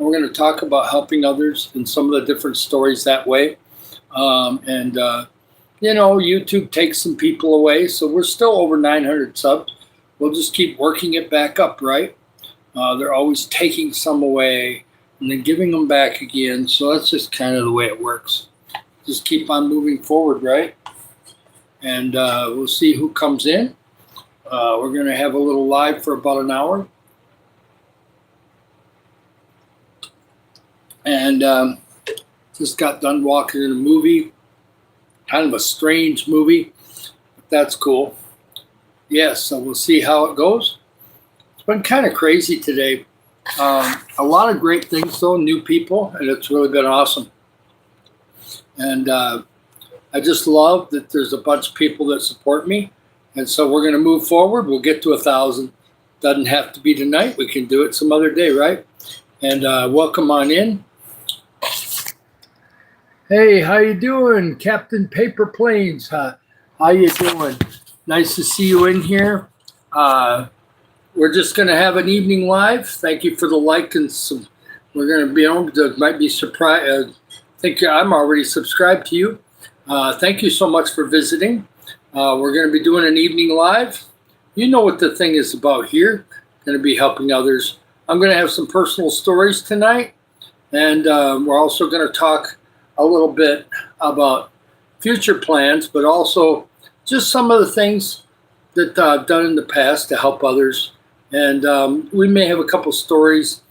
we're going to talk about helping others and some of the different stories that way. YouTube takes some people away, so we're still over 900 subs. We'll just keep working it back up, right? They're always taking some away and then giving them back again. So that's just kind of the way it works. Just keep on moving forward, right? And we'll see who comes in. We're going to have a little live for about an hour. And just got done walking in a movie. Kind of a strange movie, but that's cool. Yes, so we'll see how it goes. It's been kind of crazy today. A lot of great things, though, new people, and it's really been awesome. And I just love that there's a bunch of people that support me. And so we're going to move forward. We'll get to 1,000. Doesn't have to be tonight. We can do it some other day, right? And welcome on in. Hey, how you doing, Captain Paper Planes? How you doing? Nice to see you in here. We're just going to have an evening live. Thank you for the like and some. We're going to be on. Might be surprised. I think I'm already subscribed to you. Thank you so much for visiting. We're going to be doing an evening live. You know what the thing is about here. Going to be helping others. I'm going to have some personal stories tonight, and we're also going to talk a little bit about future plans, but also just some of the things that I've done in the past to help others. And we may have a couple stories,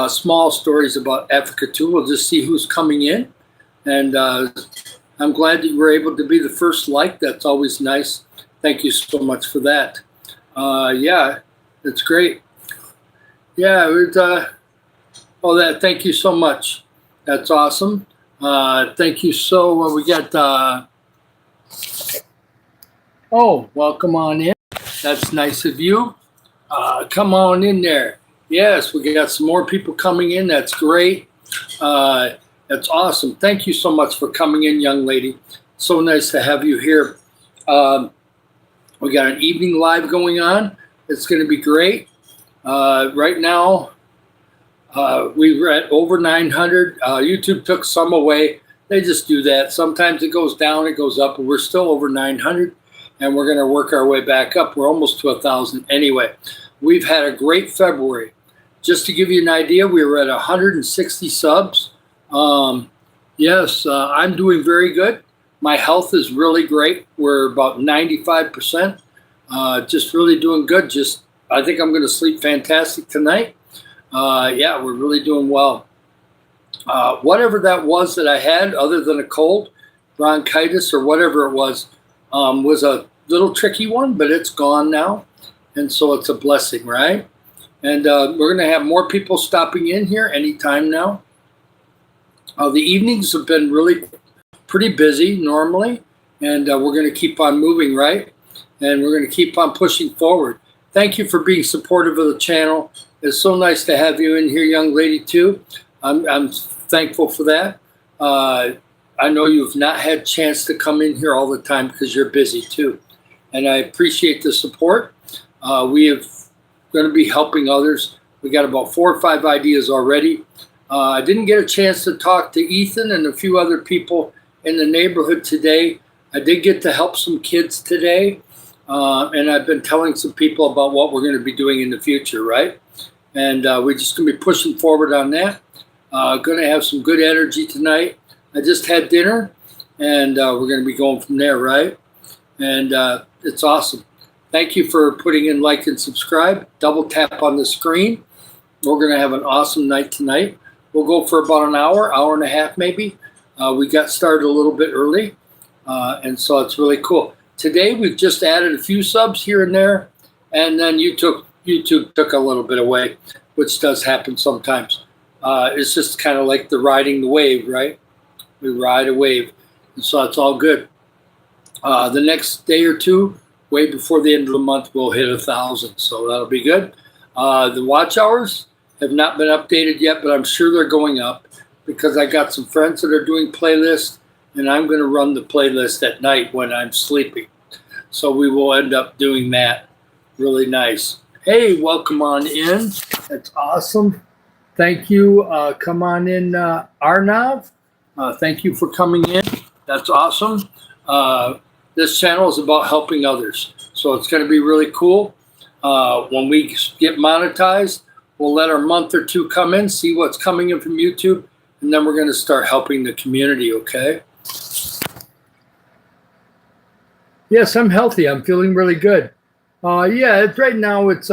small stories about Africa too. We'll just see who's coming in. And I'm glad that you were able to be the first like. That's always nice. Thank you so much for that. Yeah, it's great. Yeah, thank you so much. That's awesome. Thank you. So we got, welcome on in. That's nice of you. Come on in there. Yes, we got some more people coming in. That's great. That's awesome. Thank you so much for coming in, young lady. So nice to have you here. We got an evening live going on. It's going to be great. Right now, we were at over 900. YouTube took some away. They just do that. Sometimes it goes down, it goes up, but we're still over 900, and we're going to work our way back up. We're almost to 1,000 anyway. We've had a great February. Just to give you an idea, we were at 160 subs. Yes, I'm doing very good. My health is really great. We're about 95%. Just really doing good. I think I'm going to sleep fantastic tonight. Yeah, we're really doing well. Whatever that was that I had, other than a cold, bronchitis, or whatever it was a little tricky one, but it's gone now. And so it's a blessing, right? And we're going to have more people stopping in here anytime now. The evenings have been really pretty busy normally, and we're going to keep on moving, right? And we're going to keep on pushing forward. Thank you for being supportive of the channel. It's so nice to have you in here, young lady, too. I'm thankful for that. I know you've not had a chance to come in here all the time because you're busy, too. And I appreciate the support. We are going to be helping others. We got about 4 or 5 ideas already. I didn't get a chance to talk to Ethan and a few other people in the neighborhood today. I did get to help some kids today. And I've been telling some people about what we're going to be doing in the future, right? And we're just going to be pushing forward on that. Going to have some good energy tonight. I just had dinner, and we're going to be going from there, right? And it's awesome. Thank you for putting in like and subscribe. Double tap on the screen. We're going to have an awesome night tonight. We'll go for about an hour and a half maybe. We got started a little bit early, and so it's really cool. Today we've just added a few subs here and there, and then YouTube took a little bit away, which does happen sometimes. It's just kind of like riding the wave, right? We ride a wave, and so it's all good. The next day or two, way before the end of the month, we'll hit 1,000, so that'll be good. The watch hours have not been updated yet, but I'm sure they're going up because I got some friends that are doing playlists, and I'm going to run the playlist at night when I'm sleeping. So we will end up doing that. Really nice. Hey, welcome on in. That's awesome. Thank you. Come on in, Arnav. Thank you for coming in. That's awesome. This channel is about helping others. So it's going to be really cool. When we get monetized, we'll let our month or two come in, see what's coming in from YouTube, and then we're going to start helping the community, okay? Yes, I'm healthy. I'm feeling really good. Yeah, right now it's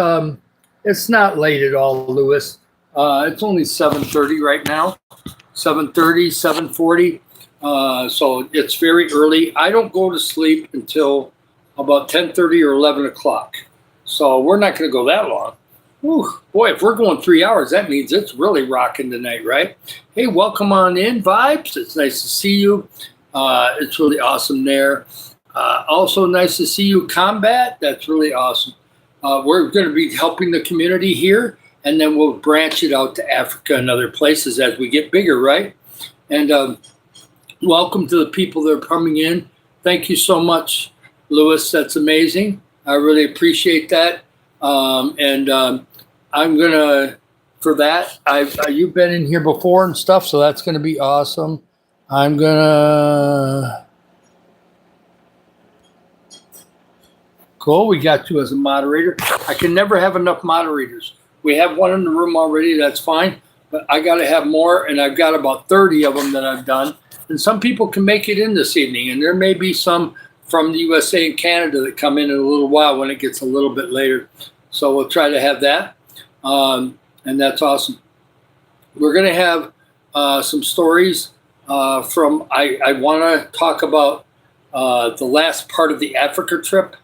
not late at all, Lewis. It's only 7:30 right now, 7:30, 7:40. So it's very early. I don't go to sleep until about 10:30 or 11 o'clock. So we're not going to go that long. Whew, boy, if we're going 3 hours, that means it's really rocking tonight, right? Hey, welcome on in, Vibes. It's nice to see you. It's really awesome there. Also nice to see you, Combat. That's really awesome. We're going to be helping the community here, and then we'll branch it out to Africa and other places as we get bigger, right? And welcome to the people that are coming in. Thank you so much, Lewis. That's amazing. I really appreciate that. I'm going to, for that, you've been in here before and stuff, so that's going to be awesome. I'm going to... Cool, we got you as a moderator. I can never have enough moderators. We have one in the room already, that's fine. But I got to have more, and I've got about 30 of them that I've done. And some people can make it in this evening, and there may be some from the USA and Canada that come in a little while when it gets a little bit later. So we'll try to have that, and that's awesome. We're going to have some stories from, I want to talk about the last part of the Africa trip.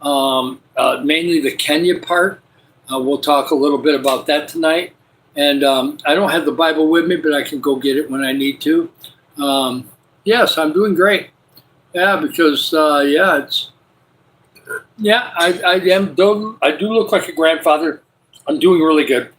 Mainly the Kenya part. We'll talk a little bit about that tonight. And I don't have the Bible with me, but I can go get it when I need to. Yes, I'm doing great. Yeah, because I do look like a grandfather. I'm doing really good.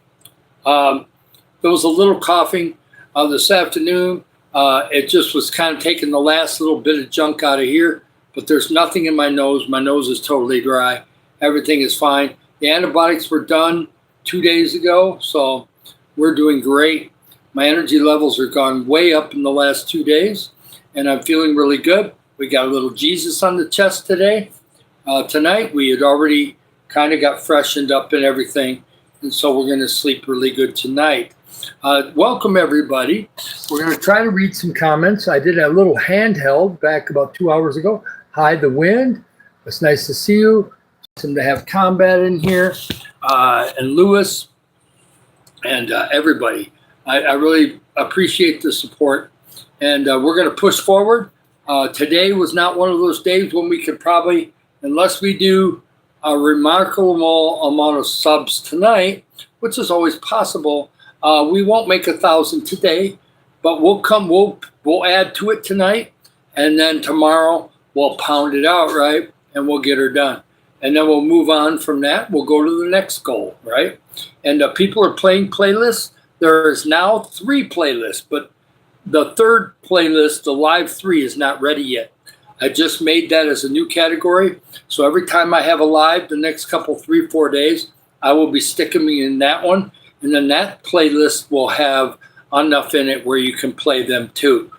There was a little coughing this afternoon. It just was kind of taking the last little bit of junk out of here. But there's nothing in my nose. My nose is totally dry. Everything is fine. The antibiotics were done 2 days ago, so we're doing great. My energy levels are gone way up in the last 2 days, and I'm feeling really good. We got a little Jesus on the chest today. Tonight, we had already kind of got freshened up and everything, and so we're going to sleep really good tonight. Welcome, everybody. We're going to try to read some comments. I did a little handheld back about 2 hours ago. Hi, the wind. It's nice to see you. Awesome to have Combat in here, and Lewis, and everybody. I really appreciate the support, and we're going to push forward. Today was not one of those days when we could probably, unless we do a remarkable amount of subs tonight, which is always possible, we won't make 1,000 today, but we'll add to it tonight, and then tomorrow we'll pound it out, right? And we'll get her done. And then we'll move on from that. We'll go to the next goal, right? And people are playing playlists. There is now 3 playlists, but the third playlist, the Live 3, is not ready yet. I just made that as a new category. So every time I have a live, the next couple, 3-4 days, I will be sticking me in that one. And then that playlist will have enough in it where you can play them too.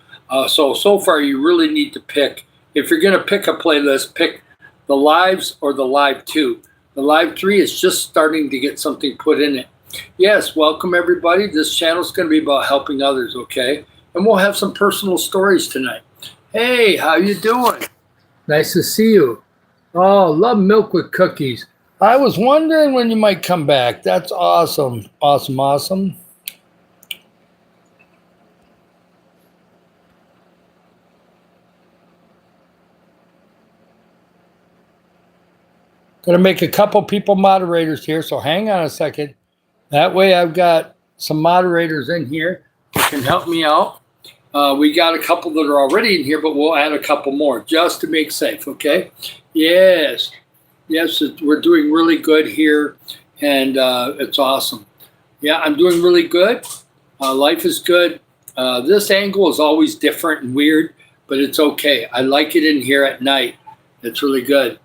So far, you really need to pick. If you're going to pick a playlist, pick the Lives or the Live 2. The Live 3 is just starting to get something put in it. Yes, welcome everybody. This channel is going to be about helping others, okay? And we'll have some personal stories tonight. Hey, how you doing? Nice to see you. Oh, love milk with cookies. I was wondering when you might come back. That's awesome. Awesome, awesome. Going to make a couple people moderators here, so hang on a second. That way I've got some moderators in here that can help me out. We got a couple that are already in here, but we'll add a couple more just to make safe, okay? Yes, we're doing really good here, and it's awesome. Yeah, I'm doing really good. Life is good. This angle is always different and weird, but it's okay. I like it in here at night. It's really good.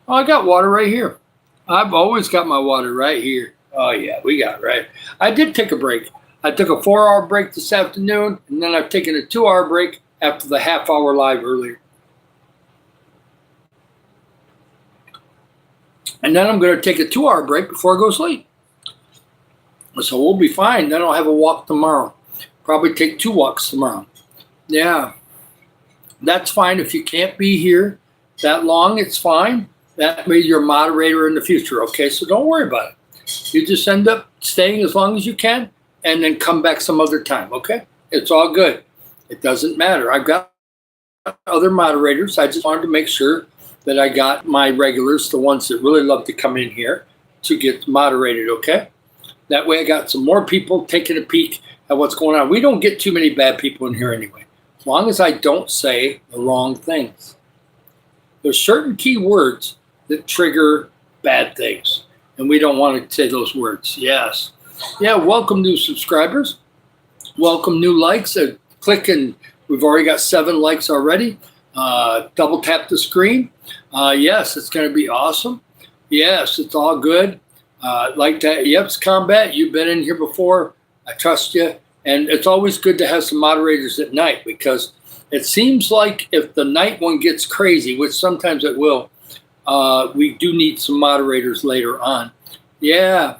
Oh, I got water right here. I've always got my water right here. Oh, yeah, we got it, right. I did take a break. I took a 4-hour break this afternoon, and then I've taken a 2-hour break after the half-hour live earlier. And then I'm going to take a 2-hour break before I go to sleep. So we'll be fine. Then I'll have a walk tomorrow. Probably take 2 walks tomorrow. Yeah, that's fine. If you can't be here that long, it's fine. That means you're a moderator in the future, okay? So don't worry about it. You just end up staying as long as you can and then come back some other time, okay? It's all good. It doesn't matter. I've got other moderators. I just wanted to make sure that I got my regulars, the ones that really love to come in here, to get moderated, okay? That way I got some more people taking a peek at what's going on. We don't get too many bad people in here anyway, as long as I don't say the wrong things. There's certain key words that trigger bad things, and we don't want to say those words. Yes. Yeah, welcome new subscribers. Welcome new likes. Click and we've already got 7 likes already. Double tap the screen. Yes, it's going to be awesome. Yes, it's all good. Like that. Yep, Combat, you've been in here before. I trust you. And it's always good to have some moderators at night, because it seems like if the night one gets crazy, which sometimes it will, we do need some moderators later on. Yeah,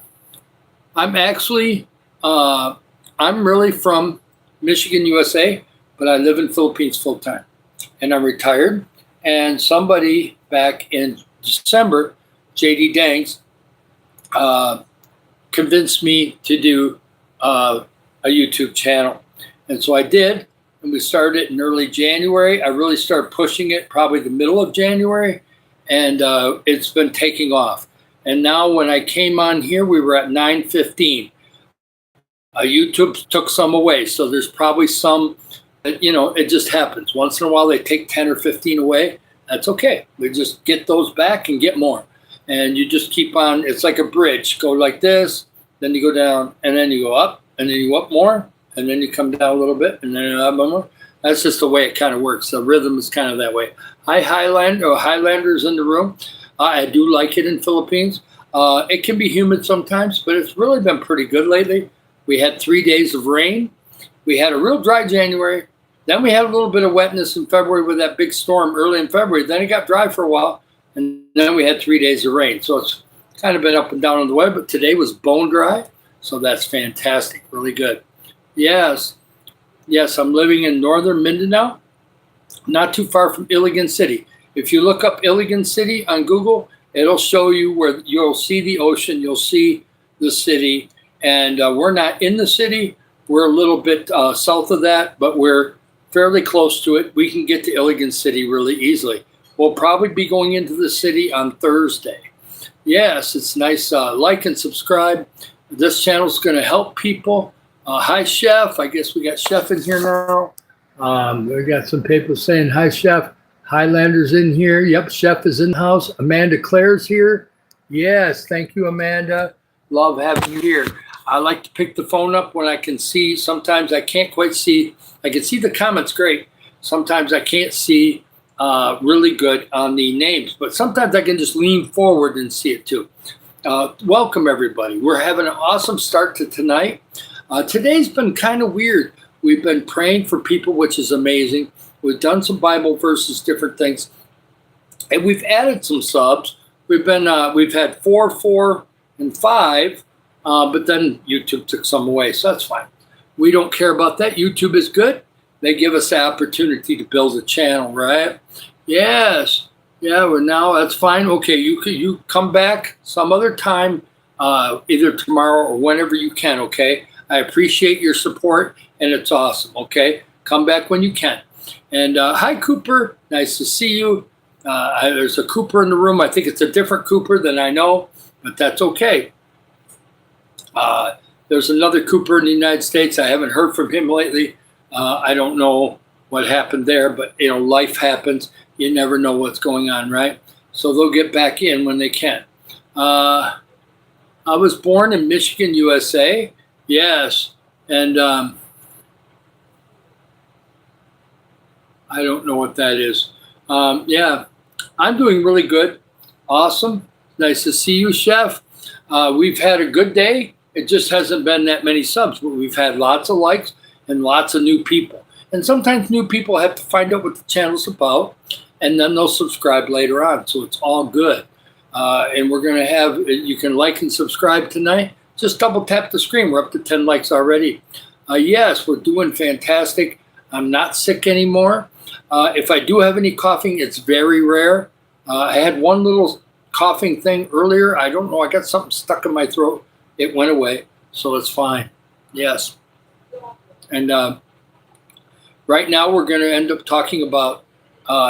I'm actually, I'm really from Michigan, USA, but I live in Philippines full time. And I'm retired. And somebody back in December, JD Dangs, convinced me to do a YouTube channel. And so I did, and we started it in early January. I really started pushing it probably the middle of January, and it's been taking off. And now when I came on here, we were at 915. YouTube took some away, so there's probably some, you know, it just happens. Once in a while they take 10 or 15 away. That's okay. We just get those back and get more. And you just keep on, it's like a bridge. Go like this, then you go down, and then you go up, and then you go up more, and then you come down a little bit, and then up more. That's just the way it kind of works. The rhythm is kind of that way. Hi, Highlanders in the room. I do like it in Philippines. It can be humid sometimes, but it's really been pretty good lately. We had 3 days of rain. We had a real dry January. Then we had a little bit of wetness in February with that big storm early in February. Then it got dry for a while, and then we had 3 days of rain. So it's kind of been up and down on the way, but today was bone dry, so that's fantastic, really good. Yes, I'm living in northern Mindanao, not too far from Iligan City. If you look up Iligan City on Google, it'll show you where you'll see the ocean, you'll see the city, and we're not in the city. We're a little bit south of that, but we're fairly close to it. We can get to Iligan City really easily. We'll probably be going into the city on Thursday. Yes, it's nice. Like and subscribe. This channel is going to help people. Hi, Chef. I guess we got Chef in here now. We got some people saying, hi, Chef. Highlanders in here. Yep, Chef is in the house. Amanda Claire's here. Yes, thank you, Amanda. Love having you here. I like to pick the phone up when I can see. Sometimes I can't quite see. I can see the comments great. Sometimes I can't see really good on the names, but sometimes I can just lean forward and see it too. Welcome, everybody. We're having an awesome start to tonight. Today's been kind of weird. We've been praying for people, which is amazing. We've done some Bible verses, different things, and we've added some subs. We've had 4, 4, and 5. But then YouTube took some away, so that's fine. We don't care about that. YouTube is good. They give us the opportunity to build a channel, right? Yes. Yeah, well, now that's fine. Okay, you come back some other time, either tomorrow or whenever you can, okay? I appreciate your support, and it's awesome, okay? Come back when you can. And hi, Cooper. Nice to see you. There's a Cooper in the room. I think it's a different Cooper than I know, but that's okay. There's another Cooper in the United States. I haven't heard from him lately. I don't know what happened there, but you know, life happens. You never know what's going on, right? So they'll get back in when they can. I was born in Michigan, USA. Yes, and I don't know what that is. Yeah, I'm doing really good. Awesome. Nice to see you, Chef. We've had a good day. It just hasn't been that many subs, but we've had lots of likes and lots of new people. And sometimes new people have to find out what the channel's about, and then they'll subscribe later on. So it's all good. And we're going to have, you can like and subscribe tonight. Just double tap the screen. We're up to 10 likes already. Yes, we're doing fantastic. I'm not sick anymore. If I do have any coughing, it's very rare. I had one little coughing thing earlier. I don't know. I got something stuck in my throat. It went away, so it's fine. Yes. And right now we're going to end up talking about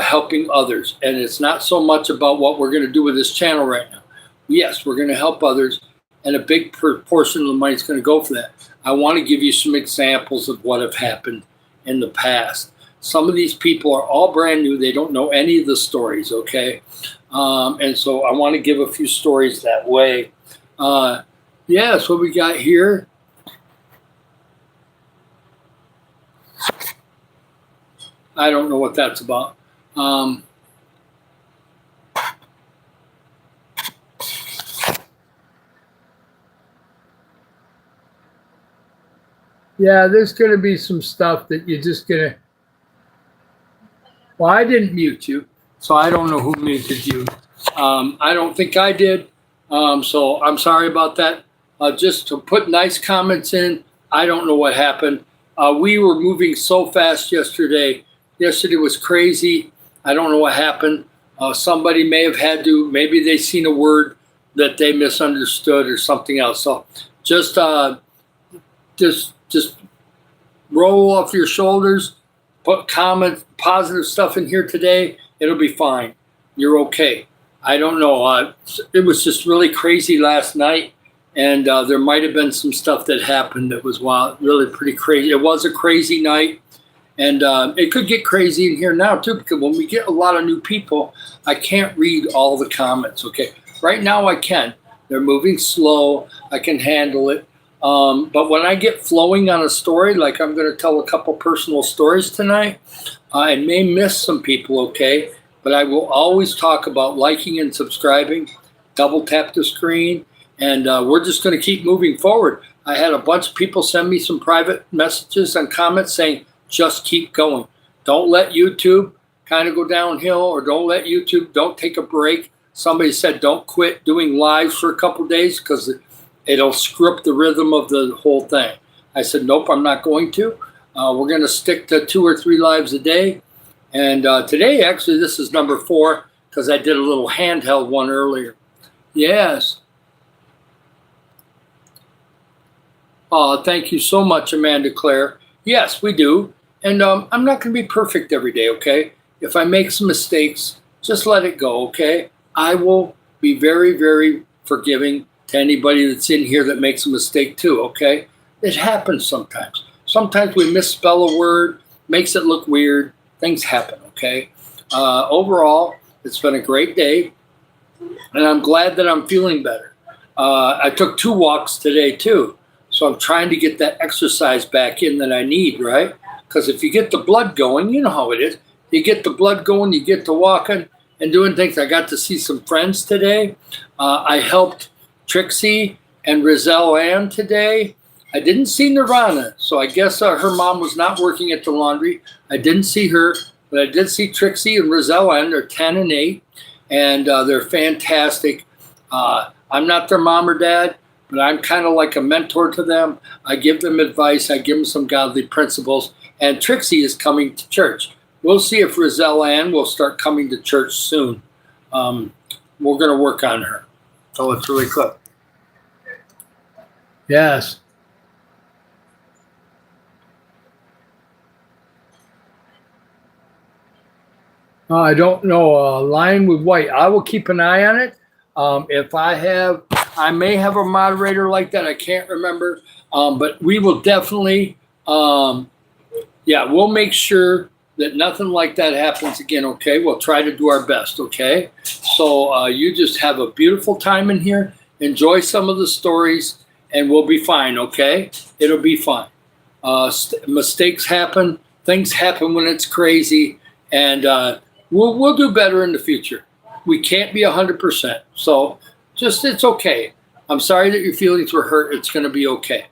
helping others. And it's not so much about what we're going to do with this channel right now. Yes, we're going to help others, and a big portion of the money is going to go for that. I want to give you some examples of what have happened in the past. Some of these people are all brand new. They don't know any of the stories, okay? And so I want to give a few stories that way. Yes, what we got here. I don't know what that's about. Yeah, there's going to be some stuff that you're just going to... Well, I didn't mute you, so I don't know who muted you. I don't think I did, so I'm sorry about that. Just to put nice comments in, I don't know what happened. We were moving so fast yesterday. Yesterday was crazy. I don't know what happened. Somebody may have had to, maybe they seen a word that they misunderstood or something else. So just roll off your shoulders, put comment, positive stuff in here today. It'll be fine. You're okay. I don't know. It was just really crazy last night, and there might have been some stuff that happened that was really pretty crazy. It was a crazy night, and it could get crazy in here now too, because when we get a lot of new people, I can't read all the comments. Okay, right now I can. They're moving slow. I can handle it. But when I get flowing on a story, like I'm going to tell a couple personal stories tonight, I may miss some people, okay? But I will always talk about liking and subscribing, double tap the screen, and we're just going to keep moving forward. I had a bunch of people send me some private messages and comments saying, just keep going. Don't let YouTube kind of go downhill, or don't take a break. Somebody said don't quit doing lives for a couple of days because it'll screw up the rhythm of the whole thing. I said, nope, I'm not going to. We're going to stick to 2 or 3 lives a day. And today, actually, this is number 4 because I did a little handheld one earlier. Yes. Thank you so much, Amanda Claire. Yes, we do. And I'm not going to be perfect every day, okay? If I make some mistakes, just let it go, okay? I will be very, very forgiving to anybody that's in here that makes a mistake too, okay? It happens sometimes. Sometimes we misspell a word, makes it look weird. Things happen, okay? Overall, it's been a great day, and I'm glad that I'm feeling better. I took 2 walks today too, so I'm trying to get that exercise back in that I need, right? Because if you get the blood going, you know how it is. You get the blood going, you get to walking and doing things. I got to see some friends today. I helped Trixie and Rizelle Ann today. I didn't see Nirvana, so I guess her mom was not working at the laundry. I didn't see her, but I did see Trixie and Rizelle Ann. They're 10 and 8, and they're fantastic. I'm not their mom or dad, but I'm kind of like a mentor to them. I give them advice. I give them some godly principles, and Trixie is coming to church. We'll see if Rizelle Ann will start coming to church soon. We're going to work on her. So it's really good. Yes. I don't know. Line with white. I will keep an eye on it. If I may have a moderator like that. I can't remember. But we will definitely, we'll make sure that nothing like that happens again, okay? We'll try to do our best, okay? So you just have a beautiful time in here. Enjoy some of the stories, and we'll be fine, okay? It'll be fine. Mistakes happen. Things happen when it's crazy, and we'll do better in the future. We can't be 100%, so just it's okay. I'm sorry that your feelings were hurt. It's going to be okay.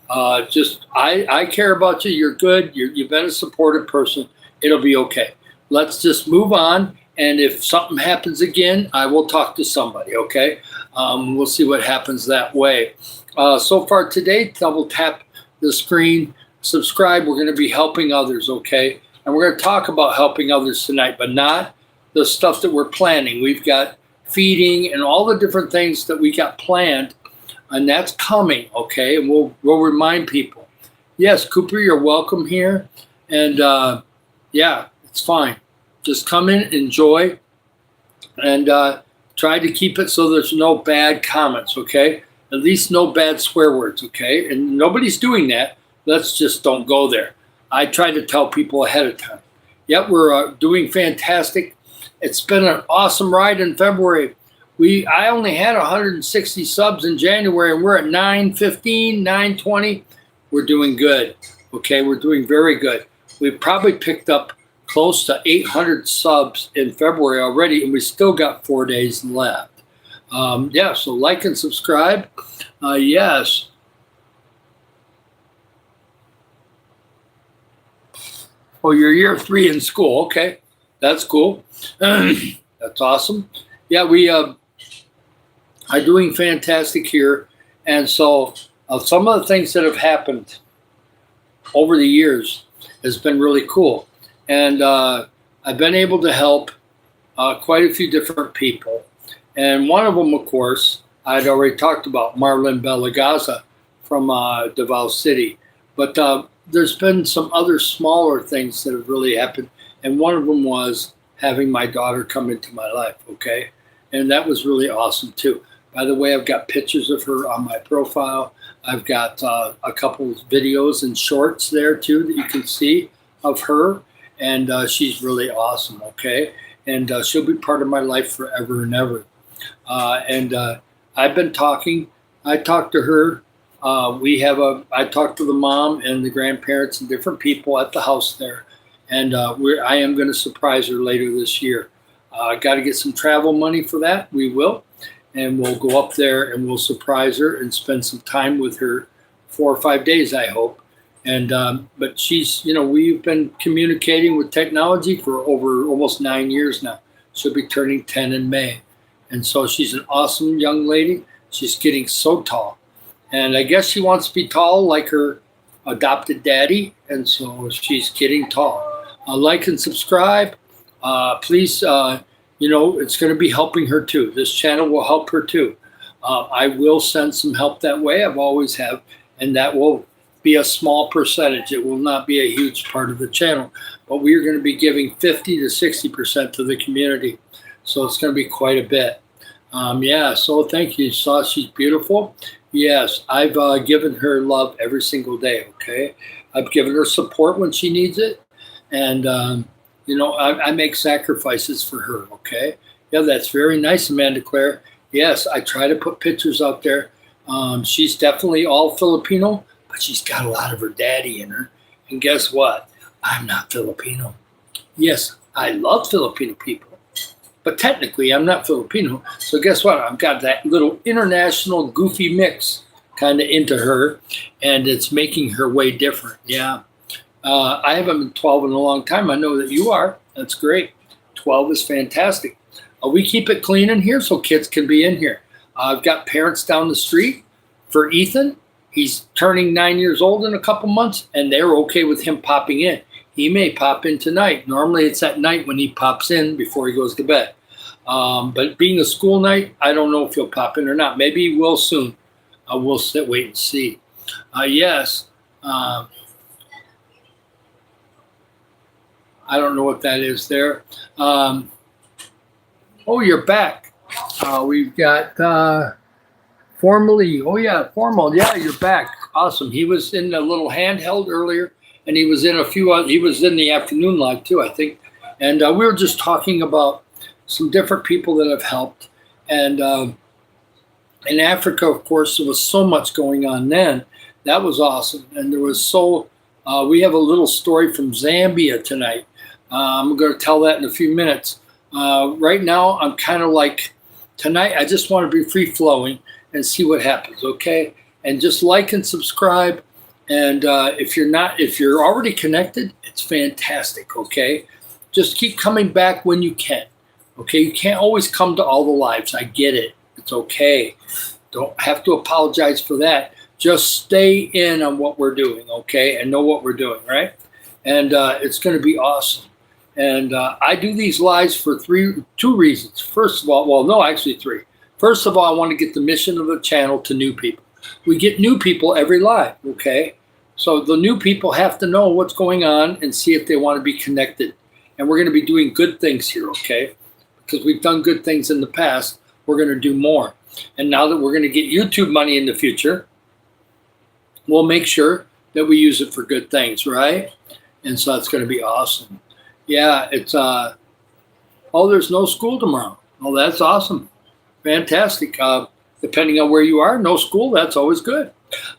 I care about you. You're good. You've been a supportive person. It'll be okay. Let's just move on. And if something happens again, I will talk to somebody. Okay. We'll see what happens that way. So far today, double tap the screen, subscribe. We're going to be helping others. Okay. And we're going to talk about helping others tonight, but not the stuff that we're planning. We've got feeding and all the different things that we got planned, and that's coming, okay? And we'll remind people. Yes, Cooper, you're welcome here, and yeah, it's fine. Just come in, enjoy, and try to keep it so there's no bad comments, okay? At least no bad swear words, okay? And nobody's doing that. Let's just don't go there. I try to tell people ahead of time. Yep, we're doing fantastic. It's been an awesome ride in February. I only had 160 subs in January, and we're at 915, 920. We're doing good. Okay, we're doing very good. We've probably picked up close to 800 subs in February already, and we still got 4 days left. Yeah, so like and subscribe. Yes. Oh, you're year 3 in school. Okay, that's cool. That's awesome. Yeah, we are doing fantastic here. And so some of the things that have happened over the years has been really cool. And I've been able to help quite a few different people. And one of them, of course, I'd already talked about, Marlon Belagaza from Davao City. But there's been some other smaller things that have really happened. And one of them was having my daughter come into my life, okay? And that was really awesome too. By the way, I've got pictures of her on my profile. I've got a couple of videos and shorts there too that you can see of her. And she's really awesome, okay? And she'll be part of my life forever and ever. And I've been talking. I talked to her. I talked to the mom and the grandparents and different people at the house there. And I am going to surprise her later this year. I got to get some travel money for that. We will. And we'll go up there and we'll surprise her and spend some time with her 4 or 5 days, I hope. And but she's, we've been communicating with technology for over almost 9 years now. She'll be turning 10 in May. And so she's an awesome young lady. She's getting so tall. And I guess she wants to be tall like her adopted daddy. And so she's getting tall. Like and subscribe. Please, it's going to be helping her too. This channel will help her too. I will send some help that way. I've always have. And that will be a small percentage. It will not be a huge part of the channel. But we are going to be giving 50 to 60% to the community. So it's going to be quite a bit. Yeah, so thank you. You saw she's beautiful. Yes, I've given her love every single day, okay? I've given her support when she needs it. And, I make sacrifices for her, okay? Yeah, that's very nice, Amanda Claire. Yes, I try to put pictures out there. She's definitely all Filipino, but she's got a lot of her daddy in her. And guess what? I'm not Filipino. Yes, I love Filipino people, but technically I'm not Filipino. So guess what? I've got that little international goofy mix kind of into her, and it's making her way different. Yeah. I haven't been 12 in a long time. I know that you are. That's great. 12 is fantastic. We keep it clean in here so kids can be in here. I've got parents down the street for Ethan. He's turning 9 years old in a couple months, and they're okay with him popping in. He may pop in tonight. Normally it's at night when he pops in before he goes to bed. But being a school night, I don't know if he'll pop in or not. Maybe he will soon. We'll wait and see. Yes. I don't know what that is there. Oh, you're back. We've got Formally. Oh, yeah, Formal. Yeah, you're back. Awesome. He was in a little handheld earlier, and he was in he was in the afternoon live too, I think. And we were just talking about some different people that have helped. And in Africa, of course, there was so much going on then. That was awesome. And there was we have a little story from Zambia tonight. I'm going to tell that in a few minutes. Right now, I'm kind of like, tonight, I just want to be free-flowing. and see what happens, okay? And just like and subscribe. And if you're already connected, it's fantastic, okay? Just keep coming back when you can, okay? You can't always come to all the lives. I get it. It's okay. Don't have to apologize for that. Just stay in on what we're doing, okay? And know what we're doing, right? And it's going to be awesome. And I do these lives for two reasons. First of all, well, no, actually three. First of all, I want to get the mission of the channel to new people. We get new people every live, okay? So the new people have to know what's going on and see if they want to be connected. And we're going to be doing good things here, okay? Because we've done good things in the past, we're going to do more. And now that we're going to get YouTube money in the future, we'll make sure that we use it for good things, right? And so that's going to be awesome. Yeah, it's, there's no school tomorrow. Oh, that's awesome. Fantastic. Depending on where you are, no school, that's always good.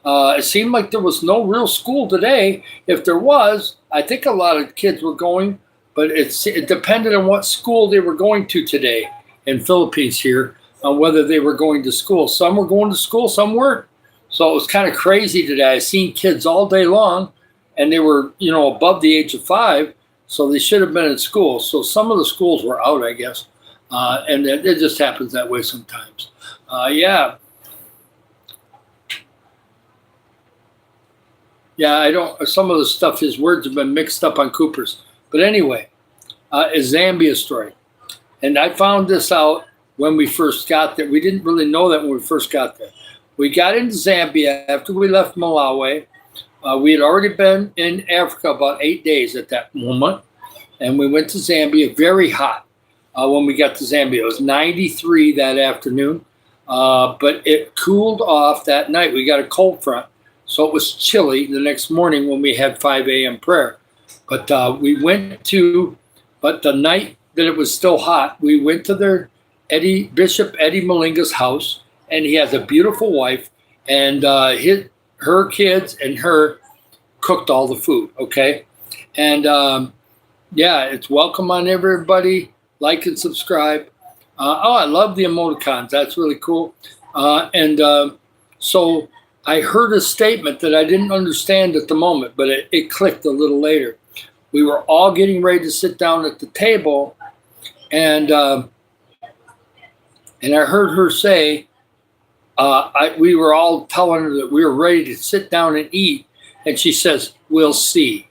It seemed like there was no real school today. If there was, I think a lot of kids were going, but it depended on what school they were going to today in Philippines here, on whether they were going to school. Some were going to school, some weren't. So it was kind of crazy today. I seen kids all day long, and they were, above the age of 5, so they should have been in school. So some of the schools were out, I guess, and it just happens that way sometimes. Yeah, some of the stuff, his words have been mixed up on Cooper's. But anyway, a Zambia story. And I found this out when we first got there. We didn't really know that when we first got there. We got into Zambia after we left Malawi. We had already been in Africa about 8 days at that moment. And we went to Zambia, very hot when we got to Zambia. It was 93 that afternoon. But it cooled off that night. We got a cold front. So it was chilly the next morning when we had 5 a.m. prayer. But the night that it was still hot, we went to Bishop Eddie Malinga's house, and he has a beautiful wife, and her kids and her cooked all the food, okay? And it's welcome on everybody. Like and subscribe. I love the emoticons. That's really cool. So I heard a statement that I didn't understand at the moment, but it clicked a little later. We were all getting ready to sit down at the table, and I heard her say, we were all telling her that we were ready to sit down and eat, and she says, "We'll see."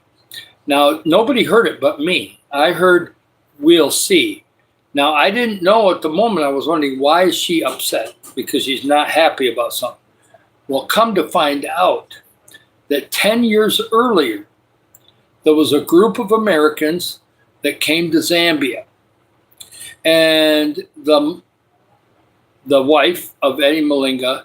Now, nobody heard it but me. I heard, "We'll see." Now, I didn't know at the moment. I was wondering, why is she upset? Because she's not happy about something. Well, come to find out that 10 years earlier, there was a group of Americans that came to Zambia. And the wife of Eddie Malinga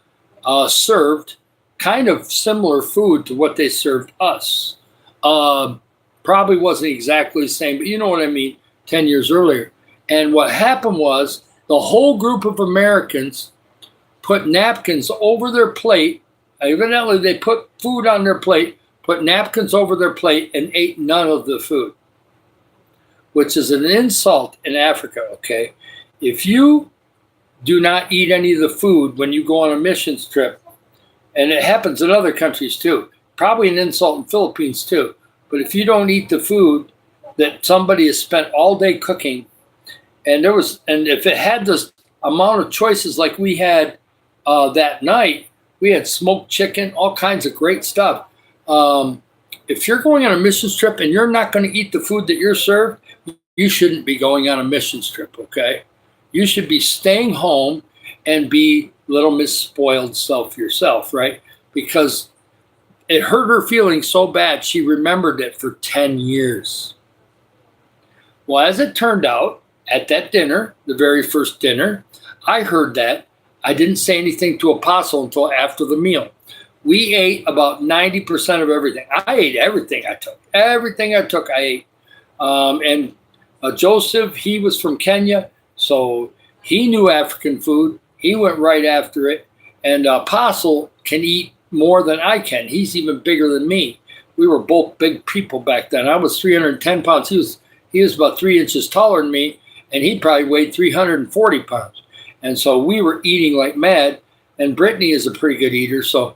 served kind of similar food to what they served us. Probably wasn't exactly the same, but you know what I mean, 10 years earlier. And what happened was the whole group of Americans put napkins over their plate. Evidently, they put food on their plate, put napkins over their plate, and ate none of the food, which is an insult in Africa, okay? If you do not eat any of the food when you go on a missions trip, and it happens in other countries too, probably an insult in Philippines too, but if you don't eat the food that somebody has spent all day cooking, and if it had this amount of choices like we had that night, we had smoked chicken, all kinds of great stuff. If you're going on a missions trip and you're not going to eat the food that you're served, you shouldn't be going on a missions trip, okay? You should be staying home and be little Miss Spoiled Self yourself, right? Because it hurt her feelings so bad, she remembered it for 10 years. Well, as it turned out, at that dinner, the very first dinner, I heard that. I didn't say anything to Apostle until after the meal. We ate about 90% of everything. I ate everything I took. Everything I took, I ate. And Joseph, he was from Kenya, so he knew African food. He went right after it. And Apostle can eat more than I can. He's even bigger than me. We were both big people back then. I was 310 pounds. He was about 3 inches taller than me, and he probably weighed 340 pounds. And so we were eating like mad. and Brittany is a pretty good eater, so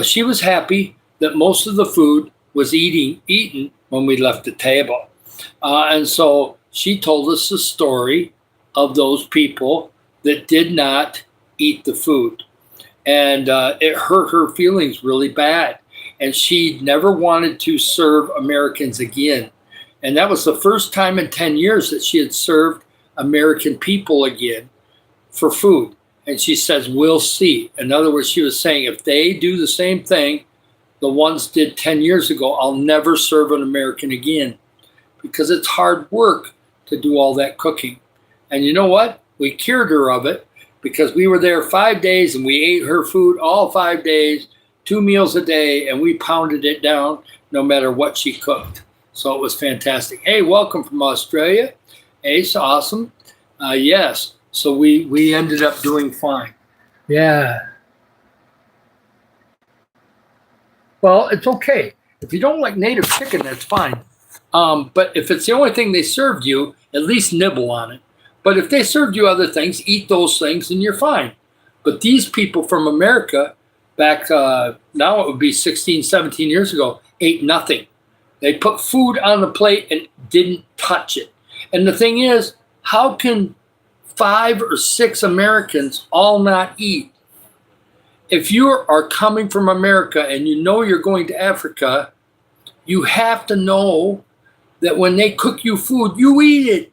she was happy that most of the food was eaten when we left the table. And so she told us the story of those people that did not eat the food. And it hurt her feelings really bad. And she never wanted to serve Americans again. And that was the first time in 10 years that she had served American people again for food. And she says, we'll see. In other words, she was saying, if they do the same thing the ones did 10 years ago, I'll never serve an American again, because it's hard work to do all that cooking. And you know what? We cured her of it, because we were there 5 days and we ate her food all 5 days, 2 meals a day, and we pounded it down no matter what she cooked. So it was fantastic. Hey, welcome from Australia. Ace, awesome. Yes, so we ended up doing fine. Yeah. Well, it's okay. If you don't like native chicken, that's fine. But if it's the only thing they served you, at least nibble on it. But if they served you other things, eat those things and you're fine. But these people from America back, now it would be 16, 17 years ago, ate nothing. They put food on the plate and didn't touch it. And the thing is, how can 5 or 6 Americans all not eat? If you are coming from America and you know you're going to Africa, you have to know that when they cook you food, you eat it.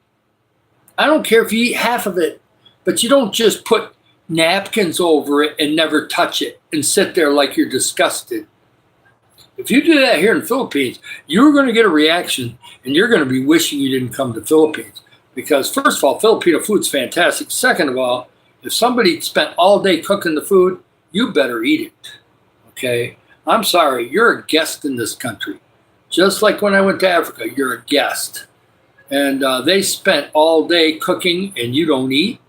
I don't care if you eat half of it, but you don't just put napkins over it and never touch it and sit there like you're disgusted. If you do that here in the Philippines, you're going to get a reaction and you're going to be wishing you didn't come to the Philippines. Because first of all, Filipino food's fantastic. Second of all, if somebody spent all day cooking the food, you better eat it, okay? I'm sorry, you're a guest in this country. Just like when I went to Africa, you're a guest. And they spent all day cooking and you don't eat,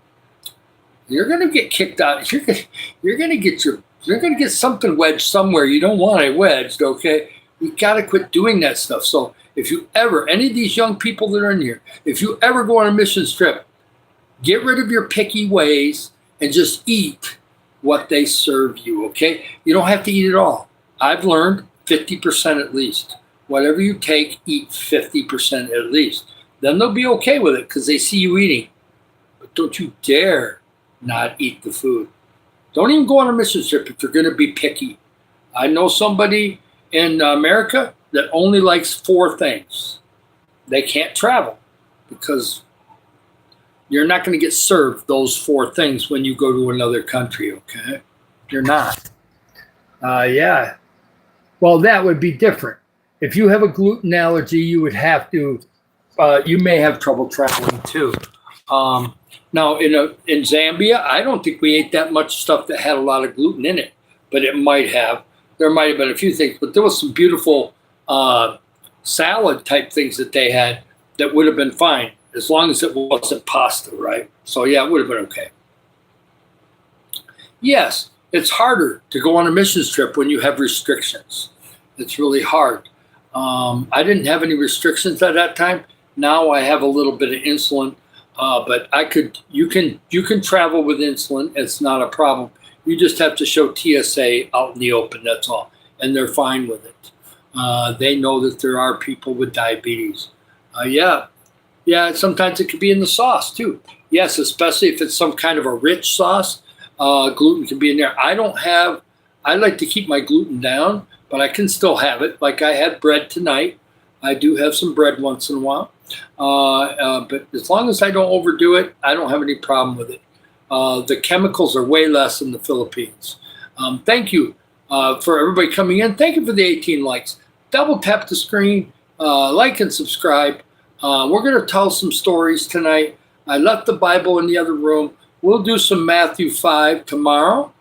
you're gonna get kicked out. You're gonna get something wedged somewhere. You don't want it wedged, okay? We gotta quit doing that stuff. So if you ever, any of these young people that are in here, if you ever go on a mission trip, get rid of your picky ways and just eat what they serve you, okay? You don't have to eat it all. I've learned 50% at least. Whatever you take, eat 50% at least. Then they'll be okay with it because they see you eating. But don't you dare not eat the food. Don't even go on a mission trip if you're going to be picky. I know somebody in America that only likes 4 things. They can't travel because you're not going to get served those 4 things when you go to another country, okay? You're not. Yeah. Well, that would be different. If you have a gluten allergy, you would have to, you may have trouble traveling too. Now, in Zambia, I don't think we ate that much stuff that had a lot of gluten in it, but it might have. There might have been a few things, but there was some beautiful salad type things that they had that would have been fine. As long as it wasn't pasta, right? So yeah, it would have been okay. Yes, it's harder to go on a missions trip when you have restrictions. It's really hard. I didn't have any restrictions at that time. Now I have a little bit of insulin, but you can travel with insulin. It's not a problem. You just have to show TSA out in the open, that's all. And they're fine with it. They know that there are people with diabetes. Yeah, sometimes it could be in the sauce too. Yes, especially if it's some kind of a rich sauce, gluten can be in there. I like to keep my gluten down, but I can still have it. Like I had bread tonight. I do have some bread once in a while. But as long as I don't overdo it, I don't have any problem with it. The chemicals are way less in the Philippines. Thank you for everybody coming in. Thank you for the 18 likes. Double tap the screen, like and subscribe. We're going to tell some stories tonight. I left the Bible in the other room. We'll do some Matthew 5 tomorrow.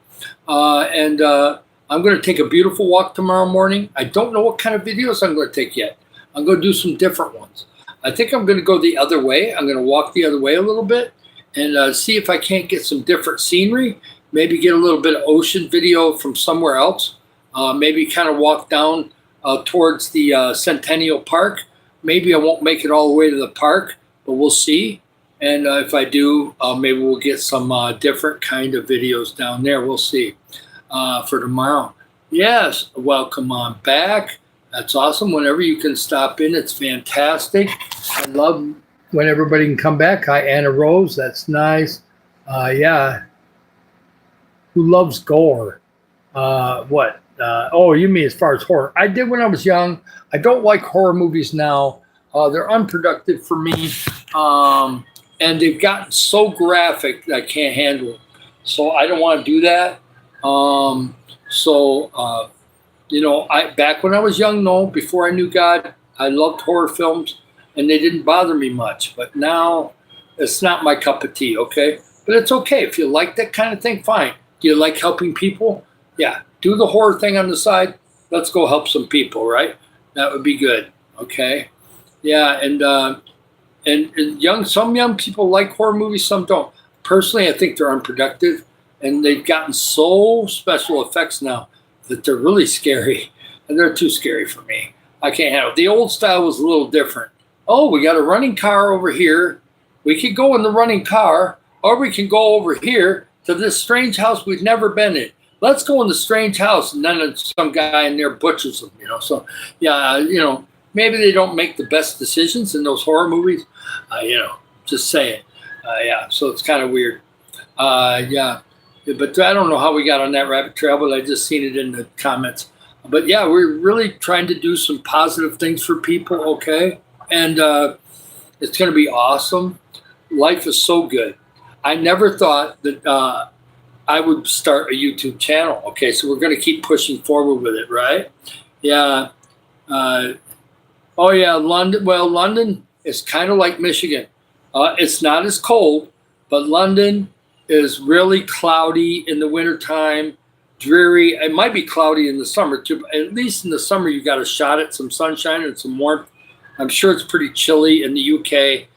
And I'm going to take a beautiful walk tomorrow morning. I don't know what kind of videos I'm going to take yet. I'm going to do some different ones. I think I'm going to go the other way. I'm going to walk the other way a little bit and see if I can't get some different scenery. Maybe get a little bit of ocean video from somewhere else. Maybe kind of walk down towards the Centennial Park. Maybe I won't make it all the way to the park, but we'll see. And if I do, maybe we'll get some different kind of videos down there. We'll see for tomorrow. Yes, welcome on back. That's awesome. Whenever you can stop in, it's fantastic. I love when everybody can come back. Hi, Anna Rose. That's nice. Yeah. Who loves gore? What? Oh, you mean as far as horror? I did when I was young. I don't like horror movies now. They're unproductive for me. And they've gotten so graphic that I can't handle it. So I don't want to do that. Back when I was young, before I knew God, I loved horror films, and they didn't bother me much. But now, it's not my cup of tea, okay? But it's okay. If you like that kind of thing, fine. Do you like helping people? Yeah, do the horror thing on the side. Let's go help some people, right? That would be good, okay? Yeah, and some young people like horror movies, some don't. Personally, I think they're unproductive, and they've gotten so special effects now that they're really scary, and they're too scary for me. I can't handle it. The old style was a little different. Oh, we got a running car over here. We could go in the running car, or we can go over here to this strange house we've never been in. Let's go in the strange house, and then some guy in there butchers them, So, yeah, maybe they don't make the best decisions in those horror movies. Just saying. Yeah, so it's kind of weird. Yeah, but I don't know how we got on that rabbit trail, but I just seen it in the comments. But yeah, we're really trying to do some positive things for people, okay? And it's going to be awesome. Life is so good. I never thought that I would start a YouTube channel, okay? So we're going to keep pushing forward with it, right? Yeah. Oh, yeah, London. Well, London is kind of like Michigan. It's not as cold, but London is really cloudy in the wintertime, dreary. It might be cloudy in the summer, too. But at least in the summer, you got a shot at some sunshine and some warmth. I'm sure it's pretty chilly in the UK.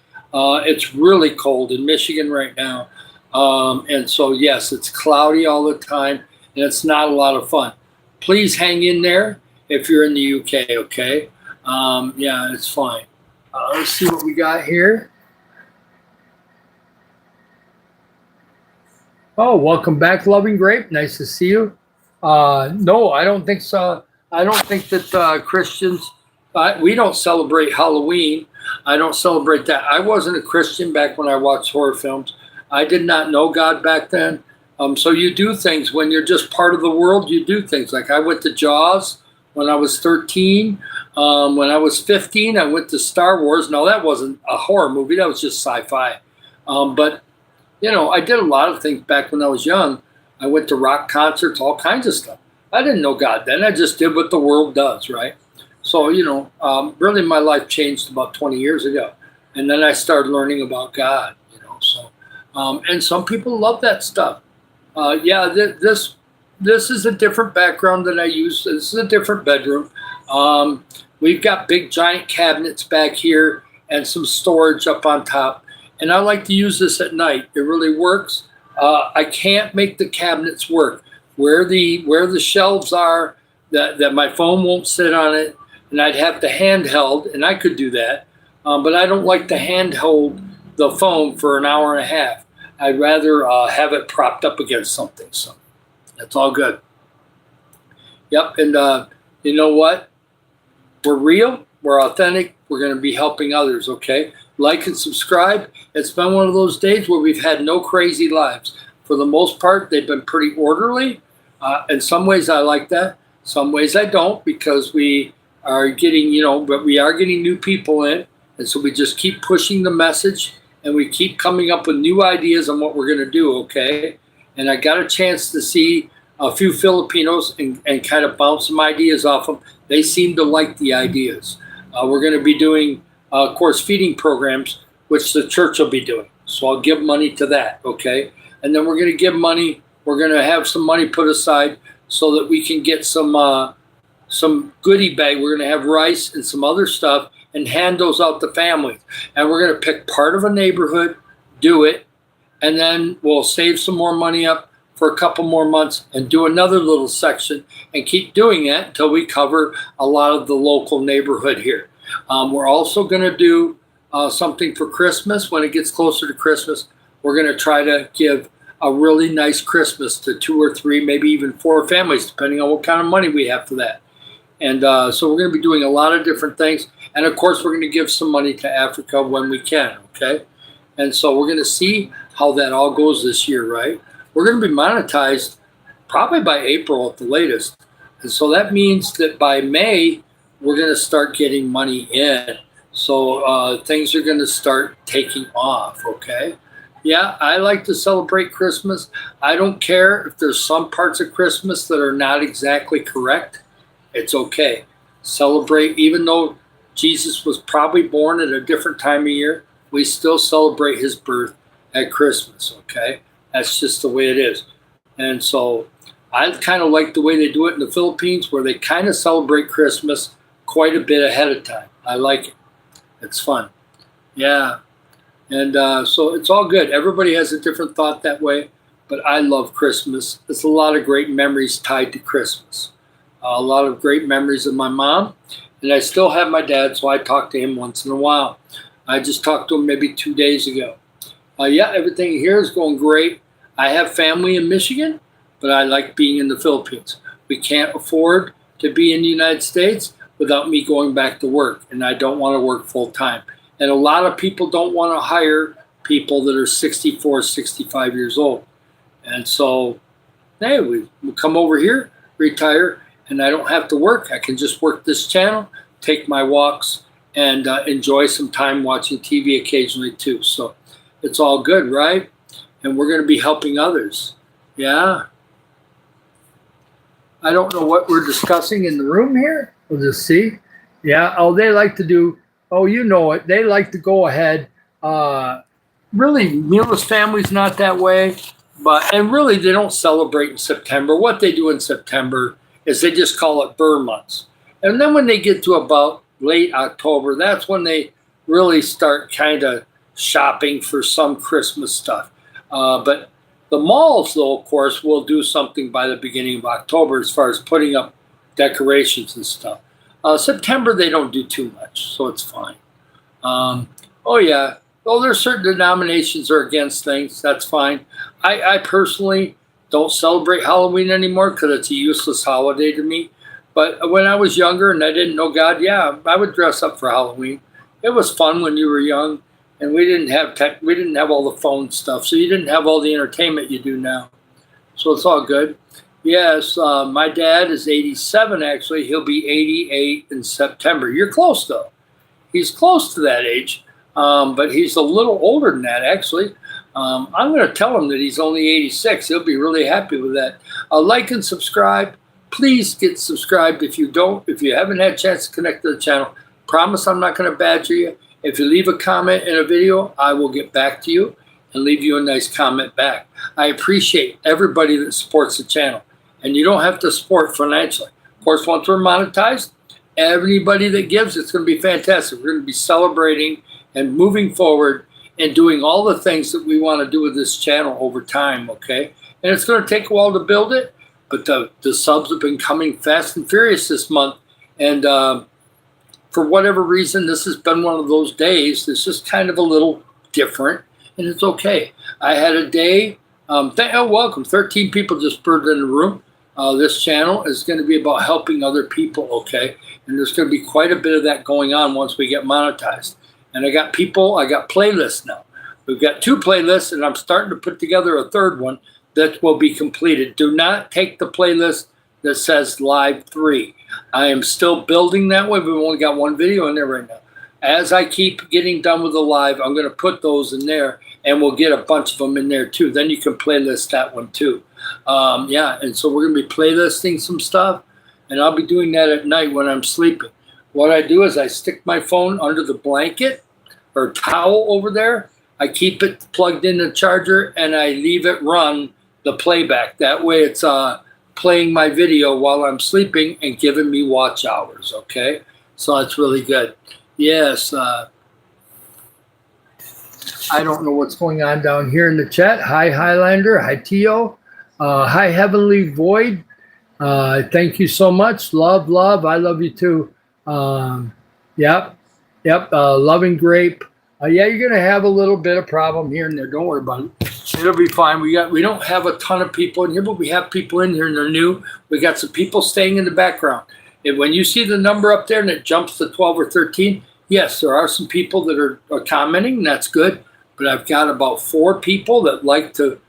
It's really cold in Michigan right now. And so, yes, it's cloudy all the time, and it's not a lot of fun. Please hang in there if you're in the UK, okay? Yeah, it's fine. Let's see what we got here. Oh, welcome back, Loving Grape. Nice to see you. No, I don't think so. I don't think that Christians, we don't celebrate Halloween. I don't celebrate that. I wasn't a Christian back when I watched horror films. I did not know God back then. So you do things when you're just part of the world. You do things like I went to Jaws when I was 13. When I was 15, I went to Star Wars. No, that wasn't a horror movie. That was just sci-fi. But I did a lot of things back when I was young. I went to rock concerts, all kinds of stuff. I didn't know God then. I just did what the world does, right? So, really my life changed about 20 years ago. And then I started learning about God, and some people love that stuff. Yeah, this is a different background that I use. This is a different bedroom. We've got big giant cabinets back here and some storage up on top. And I like to use this at night. It really works. I can't make the cabinets work. Where the shelves are, that my phone won't sit on it, and I'd have to handheld, and I could do that. But I don't like to handhold the phone for an hour and a half. I'd rather have it propped up against something. So that's all good. Yep, and you know what? We're real. We're authentic. We're going to be helping others, okay? Like and subscribe. It's been one of those days where we've had no crazy lives. For the most part, they've been pretty orderly. In some ways, I like that. Some ways I don't, because we are getting, but we are getting new people in. And so we just keep pushing the message, and we keep coming up with new ideas on what we're going to do, okay? And I got a chance to see a few Filipinos and kind of bounce some ideas off them. They seem to like the ideas. We're going to be doing, of course, feeding programs, which the church will be doing. So I'll give money to that, okay? And then we're going to give money. We're going to have some money put aside so that we can get some goodie bag. We're going to have rice and some other stuff and hand those out to families. And we're going to pick part of a neighborhood, do it, and then we'll save some more money up for a couple more months and do another little section and keep doing that until we cover a lot of the local neighborhood here. We're also going to do something for Christmas. When it gets closer to Christmas, we're going to try to give a really nice Christmas to 2 or 3, maybe even 4 families, depending on what kind of money we have for that. And so we're going to be doing a lot of different things. And of course, we're going to give some money to Africa when we can, okay? And so we're going to see how that all goes this year, right? We're going to be monetized probably by April at the latest. And so that means that by May, we're going to start getting money in. So things are going to start taking off, okay? Yeah, I like to celebrate Christmas. I don't care if there's some parts of Christmas that are not exactly correct. It's okay. Celebrate, even though Jesus was probably born at a different time of year, we still celebrate his birth at Christmas, okay? That's just the way it is. And so I kind of like the way they do it in the Philippines, where they kind of celebrate Christmas quite a bit ahead of time. I like it. It's fun. Yeah. And so it's all good. Everybody has a different thought that way, but I love Christmas. There's a lot of great memories tied to Christmas. A lot of great memories of my mom, and I still have my dad, so I talk to him once in a while. I just talked to him maybe 2 days ago. Yeah, everything here is going great. I have family in Michigan, but I like being in the Philippines. We can't afford to be in the United States without me going back to work, and I don't want to work full time. And a lot of people don't want to hire people that are 64, 65 years old. And so, hey, we come over here, retire, and I don't have to work. I can just work this channel, take my walks, and enjoy some time watching TV occasionally too. So it's all good, right? And we're going to be helping others. Yeah. I don't know what we're discussing in the room here. We'll just see. Yeah. Oh, they like to do, oh, you know it. They like to go ahead. Really, Mila's family's not that way. And really, they don't celebrate in September. What they do in September is they just call it Burr months. And then when they get to about late October, that's when they really start kind of shopping for some Christmas stuff. But the malls, though, of course, will do something by the beginning of October as far as putting up decorations and stuff. September, they don't do too much, so it's fine. Oh, yeah. Well, there's certain denominations are against things. That's fine. I personally don't celebrate Halloween anymore because it's a useless holiday to me. But when I was younger and I didn't know God, yeah, I would dress up for Halloween. It was fun when you were young, and we didn't have all the phone stuff, so you didn't have all the entertainment you do now. So it's all good. Yes, my dad is 87, actually. He'll be 88 in September. You're close, though. He's close to that age, but he's a little older than that, actually. I'm going to tell him that he's only 86. He'll be really happy with that. Like and subscribe. Please get subscribed if you haven't had a chance to connect to the channel. Promise I'm not going to badger you. If you leave a comment in a video, I will get back to you and leave you a nice comment back. I appreciate everybody that supports the channel. And you don't have to support financially. Of course, once we're monetized, anybody that gives, it's going to be fantastic. We're going to be celebrating and moving forward and doing all the things that we want to do with this channel over time, okay? And it's going to take a while to build it, but the subs have been coming fast and furious this month. And for whatever reason, this has been one of those days that's just kind of a little different, and it's okay. I had a day, welcome, 13 people just burst in the room. This channel is going to be about helping other people, okay? And there's going to be quite a bit of that going on once we get monetized. And I got playlists now. We've got 2 playlists, and I'm starting to put together a third one that will be completed. Do not take the playlist that says Live 3. I am still building that one. We've only got 1 video in there right now. As I keep getting done with the live, I'm going to put those in there, and we'll get a bunch of them in there too. Then you can playlist that one too. Yeah, and so we're going to be playlisting some stuff, and I'll be doing that at night when I'm sleeping. What I do is I stick my phone under the blanket or towel over there. I keep it plugged in the charger, and I leave it run the playback. That way it's playing my video while I'm sleeping and giving me watch hours, okay? So that's really good. Yes, I don't know what's going on down here in the chat. Hi, Highlander. Hi, Tio. Hi, Heavenly Void. Thank you so much. Love. I love you too. Yep. Loving Grape. Yeah, you're gonna have a little bit of problem here and there. Don't worry about it. It'll be fine. We don't have a ton of people in here, but we have people in here and they're new. We got some people staying in the background. And when you see the number up there and it jumps to 12 or 13, yes, there are some people that are commenting, and that's good. But I've got about 4 people that like to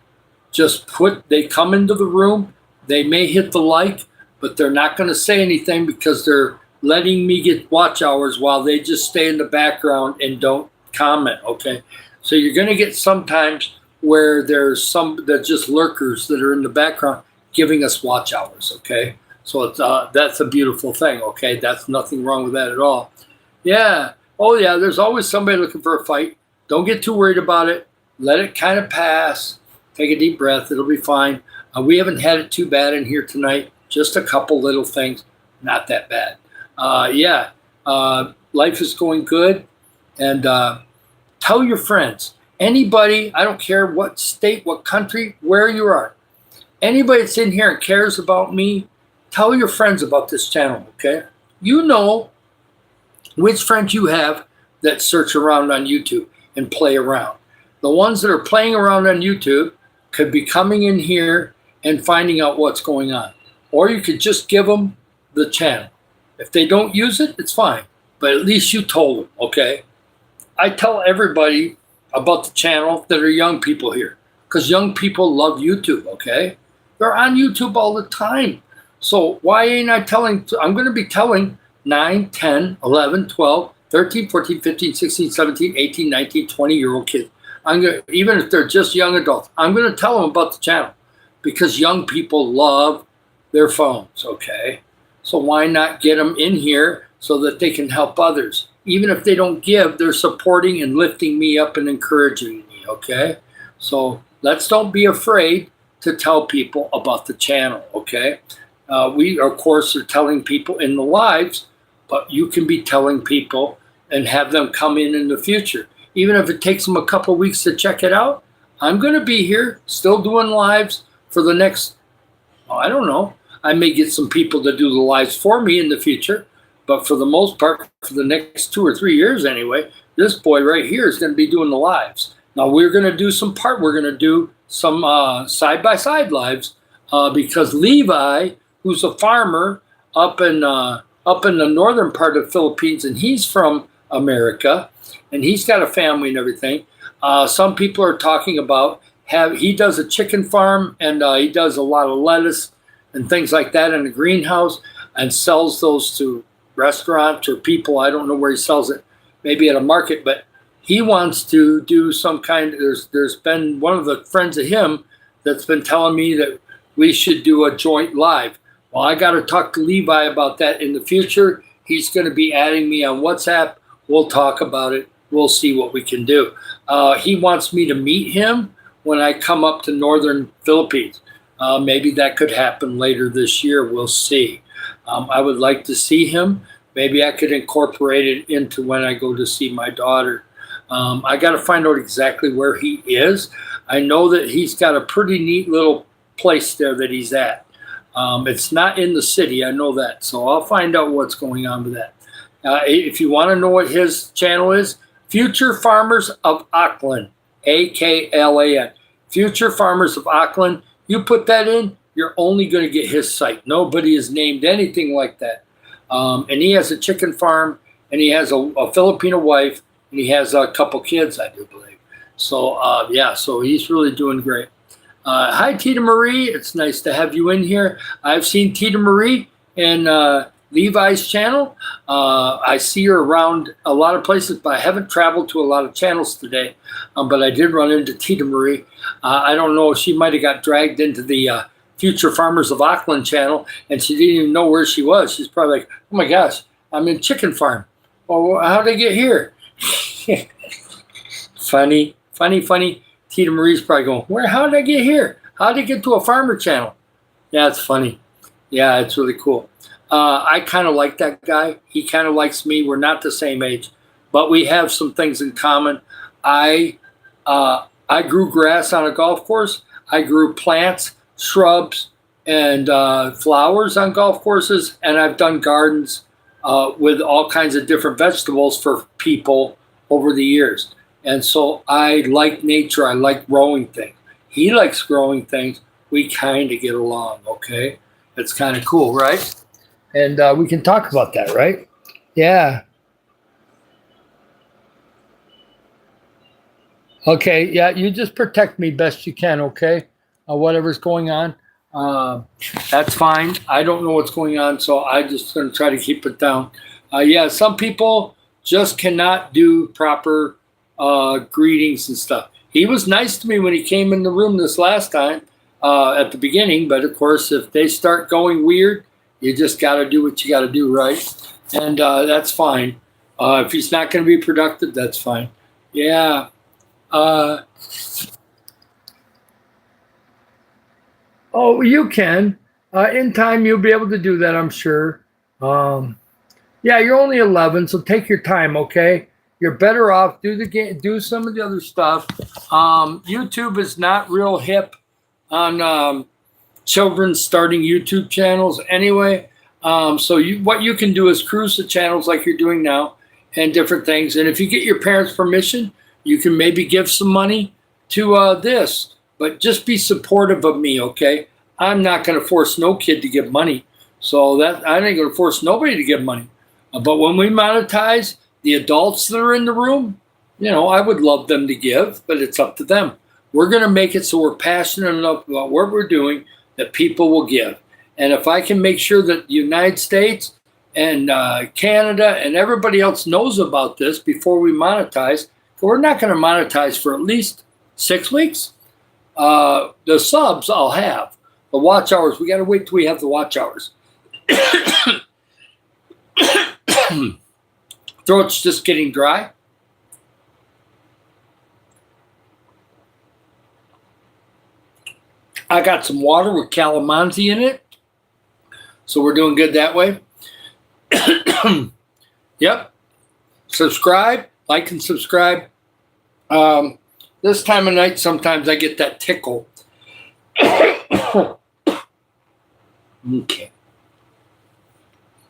just they come into the room, they may hit the like, but they're not going to say anything because they're letting me get watch hours while they just stay in the background and don't comment. Okay, so you're going to get sometimes where there's some that just lurkers that are in the background giving us watch hours. Okay, so it's that's a beautiful thing. Okay, that's nothing wrong with that at all. Yeah, oh yeah, there's always somebody looking for a fight. Don't get too worried about it. Let it kind of pass. Take a deep breath. It'll be fine. We haven't had it too bad in here tonight. Just a couple little things. Not that bad. Life is going good. And tell your friends. Anybody, I don't care what state, what country, where you are. Anybody that's in here and cares about me, tell your friends about this channel, okay? You know which friends you have that search around on YouTube and play around. The ones that are playing around on YouTube could be coming in here and finding out what's going on. Or you could just give them the channel. If they don't use it, it's fine. But at least you told them, okay? I tell everybody about the channel that are young people here. Because young people love YouTube, okay? They're on YouTube all the time. So why ain't I telling? I'm going to be telling 9, 10, 11, 12, 13, 14, 15, 16, 17, 18, 19, 20-year-old kids. Even if they're just young adults, I'm going to tell them about the channel because young people love their phones, okay? So why not get them in here so that they can help others? Even if they don't give, they're supporting and lifting me up and encouraging me, okay? So don't be afraid to tell people about the channel, okay? We, of course, are telling people in the lives, but you can be telling people and have them come in the future. Even if it takes them a couple of weeks to check it out, I'm going to be here still doing lives for the next, I don't know. I may get some people to do the lives for me in the future, but for the most part, for the next 2 or 3 years anyway, this boy right here is going to be doing the lives. Now we're going to do some side-by-side lives because Levi, who's a farmer up in the northern part of the Philippines, and he's from America, and he's got a family and everything. Some people are talking about he does a chicken farm, and he does a lot of lettuce and things like that in a greenhouse and sells those to restaurants or people. I don't know where he sells it, maybe at a market, but he wants to do some kind of, there's been one of the friends of him that's been telling me that we should do a joint live. Well, I got to talk to Levi about that in the future. He's going to be adding me on WhatsApp. We'll talk about it. We'll see what we can do. He wants me to meet him when I come up to northern Philippines. Maybe that could happen later this year. We'll see. I would like to see him. Maybe I could incorporate it into when I go to see my daughter. I got to find out exactly where he is. I know that he's got a pretty neat little place there that he's at. It's not in the city. I know that. So I'll find out what's going on with that. If you want to know what his channel is, Future Farmers of Auckland, AKLAN. Future Farmers of Auckland. You put that in, you're only going to get his site. Nobody has named anything like that. And he has a chicken farm, and he has a Filipino wife, and he has a couple kids, I do believe. So, so he's really doing great. Hi, Tita Marie. It's nice to have you in here. I've seen Tita Marie in Levi's channel. I see her around a lot of places, but I haven't traveled to a lot of channels today. But I did run into Tita Marie. I don't know, she might have got dragged into the Future Farmers of Auckland channel, and she didn't even know where she was. She's probably like, oh my gosh, I'm in chicken farm. Well, how'd I get here? Funny. Tita Marie's probably going, how did I get here? How did I get to a farmer channel? Yeah, it's funny. Yeah, it's really cool. I kind of like that guy. He kind of likes me. We're not the same age, but we have some things in common. I grew grass on a golf course. I grew plants, shrubs, and flowers on golf courses, and I've done gardens with all kinds of different vegetables for people over the years. And so I like nature. I like growing things. He likes growing things. We kind of get along, okay? It's kind of cool, right? And we can talk about that, right? Yeah. Okay. Yeah. You just protect me best you can, okay? Whatever's going on. Uh, that's fine. I don't know what's going on, so I just going to try to keep it down. Yeah, some people just cannot do proper greetings and stuff. He was nice to me when he came in the room this last time at the beginning, but of course, if they start going weird, you just got to do what you got to do, right? And that's fine. If he's not going to be productive, that's fine. Yeah. Oh, you can. In time, you'll be able to do that, I'm sure. Um, yeah, you're only 11, so take your time, okay? You're better off do the game, do some of the other stuff. YouTube is not real hip on children starting YouTube channels anyway. So what you can do is cruise the channels like you're doing now and different things. And if you get your parents' permission, you can maybe give some money to this. But just be supportive of me, okay? I'm not going to force no kid to give money. So that I ain't going to force nobody to give money. But when we monetize, the adults that are in the room, I would love them to give, but it's up to them. We're going to make it so we're passionate enough about what we're doing that people will give. And if I can make sure that the United States and Canada and everybody else knows about this before we monetize, we're not going to monetize for at least 6 weeks. The subs I'll have. The watch hours, we got to wait till we have the watch hours. Throat's just getting dry. I got some water with calamansi in it. So we're doing good that way. Yep. Subscribe, like and subscribe. This time of night, sometimes I get that tickle. Okay.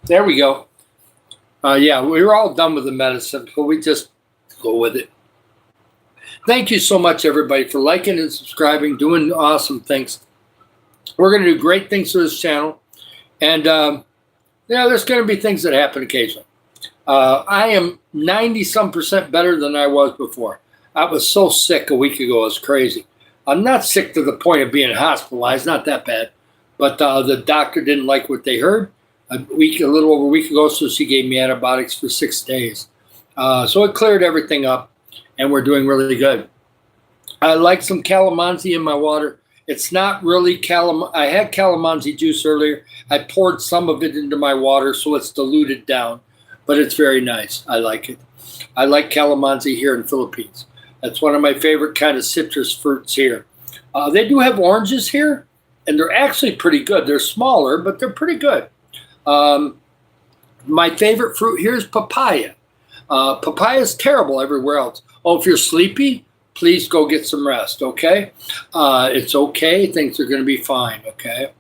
There we go. Yeah, we were all done with the medicine, so we just go with it. Thank you so much, everybody, for liking and subscribing, doing awesome things. We're going to do great things to this channel. And, there's going to be things that happen occasionally. I am 90-some% better than I was before. I was so sick a week ago. It was crazy. I'm not sick to the point of being hospitalized. Not that bad. But the doctor didn't like what they heard a little over a week ago, so she gave me antibiotics for 6 days. So it cleared everything up, and we're doing really good. I like some calamansi in my water. It's not really I had calamansi juice earlier. I poured some of it into my water, so it's diluted down. But it's very nice. I like it. I like calamansi here in the Philippines. That's one of my favorite kind of citrus fruits here. They do have oranges here, and they're actually pretty good. They're smaller, but they're pretty good. My favorite fruit here is papaya. Papaya is terrible everywhere else. Oh, if you're sleepy, please go get some rest, okay? It's okay. Things are going to be fine, okay?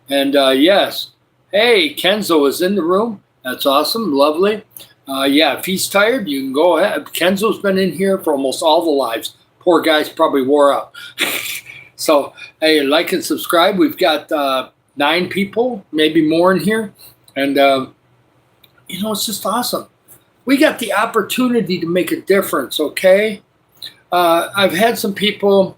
And yes, hey, Kenzo is in the room. That's awesome. Lovely. Yeah, if he's tired, you can go ahead. Kenzo's been in here for almost all the lives. Poor guy's probably wore out. So, hey, like and subscribe. We've got 9 people, maybe more in here. And, it's just awesome. We got the opportunity to make a difference, okay? I've had some people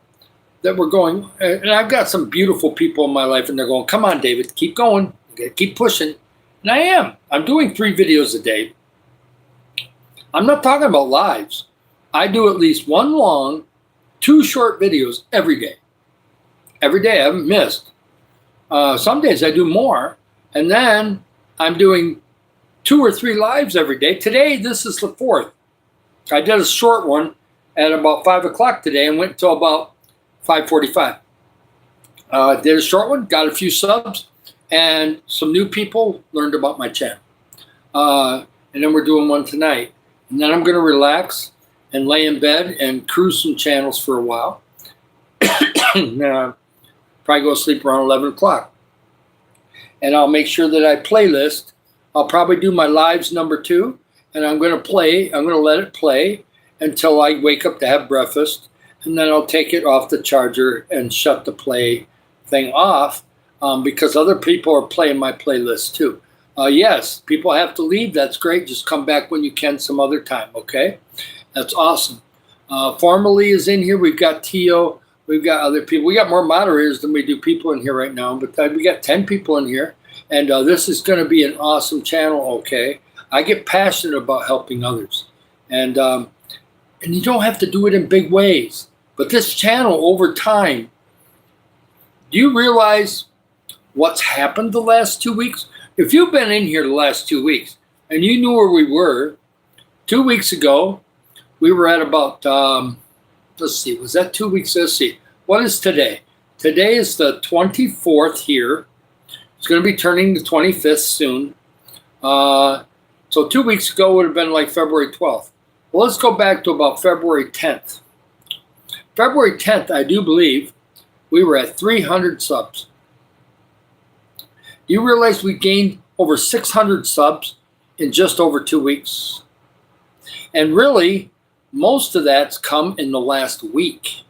that were going, and I've got some beautiful people in my life, and they're going, come on, David, keep going, keep pushing. And I am. I'm doing 3 videos a day. I'm not talking about lives. I do at least 1 long, 2 short videos every day. Every day, I haven't missed. Some days I do more, and then I'm doing 2 or 3 lives every day. Today, this is the 4th. I did a short one at about 5 o'clock today and went until about 5:45. Did a short one, got a few subs, and some new people learned about my channel. And then we're doing one tonight. And then I'm going to relax and lay in bed and cruise some channels for a while. Probably go to sleep around 11 o'clock. And I'll make sure that I playlist. I'll probably do my lives number 2, and I'm going to let it play. until I wake up to have breakfast, and then I'll take it off the charger and shut the play thing off because other people are playing my playlist too. Yes, people have to leave. That's great. Just come back when you can some other time, okay? That's awesome. Formally is in here. We've got Tio. We've got other people. We got more moderators than we do people in here right now, but we got 10 people in here. And this is going to be an awesome channel, okay? I get passionate about helping others. And you don't have to do it in big ways. But this channel, over time, do you realize what's happened the last 2 weeks? If you've been in here the last 2 weeks and you knew where we were, 2 weeks ago, we were at about, let's see, was that 2 weeks? Let's see. What is today? Today is the 24th here. It's going to be turning the 25th soon. So 2 weeks ago would have been like February 12th. Well, let's go back to about February 10th. February 10th, I do believe, we were at 300 subs. You realize we gained over 600 subs in just over 2 weeks? And really, most of that's come in the last week.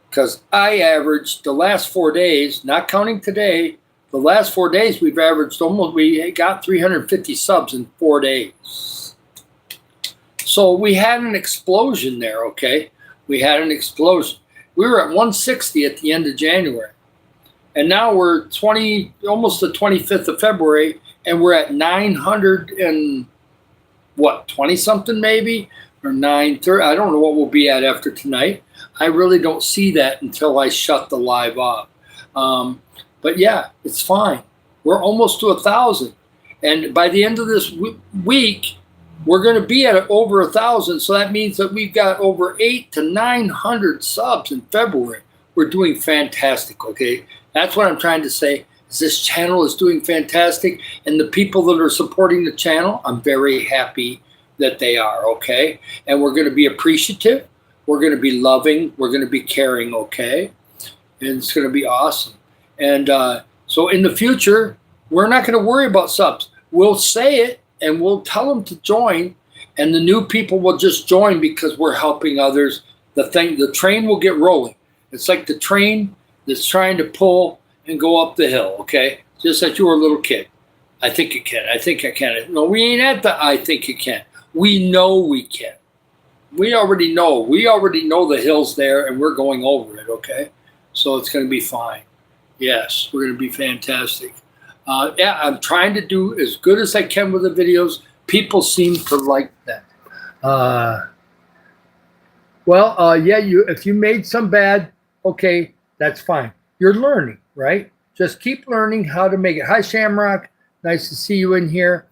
Because I averaged the last 4 days, not counting today, the last 4 days we've averaged we got 350 subs in 4 days. So we had an explosion there, okay? We had an explosion. We were at 160 at the end of January. And now we're almost the 25th of February, and we're at 900 and what, 20 something maybe, or 930. I don't know what we'll be at after tonight. I really don't see that until I shut the live off. But yeah, it's fine. We're almost to 1,000, and by the end of this week, we're going to be at over 1,000. So that means that we've got over 800 to 900 subs in February. We're doing fantastic. Okay. That's what I'm trying to say, is this channel is doing fantastic, and the people that are supporting the channel, I'm very happy that they are, okay? And we're going to be appreciative, we're going to be loving, we're going to be caring, okay? And it's going to be awesome. And so in the future, we're not going to worry about subs. We'll say it, and we'll tell them to join, and the new people will just join because we're helping others. The train will get rolling. It's like the train that's trying to pull and go up the hill, okay? Just like you were a little kid. I think it can. I think I can. No, we ain't at the I think it can. We know we can. We already know. We already know the hill's there, and we're going over it, okay? So it's going to be fine. Yes, we're going to be fantastic. Yeah, I'm trying to do as good as I can with the videos. People seem to like that. Yeah, if you made some bad, okay, that's fine. You're learning, right? Just keep learning how to make it. Hi, Shamrock. Nice to see you in here.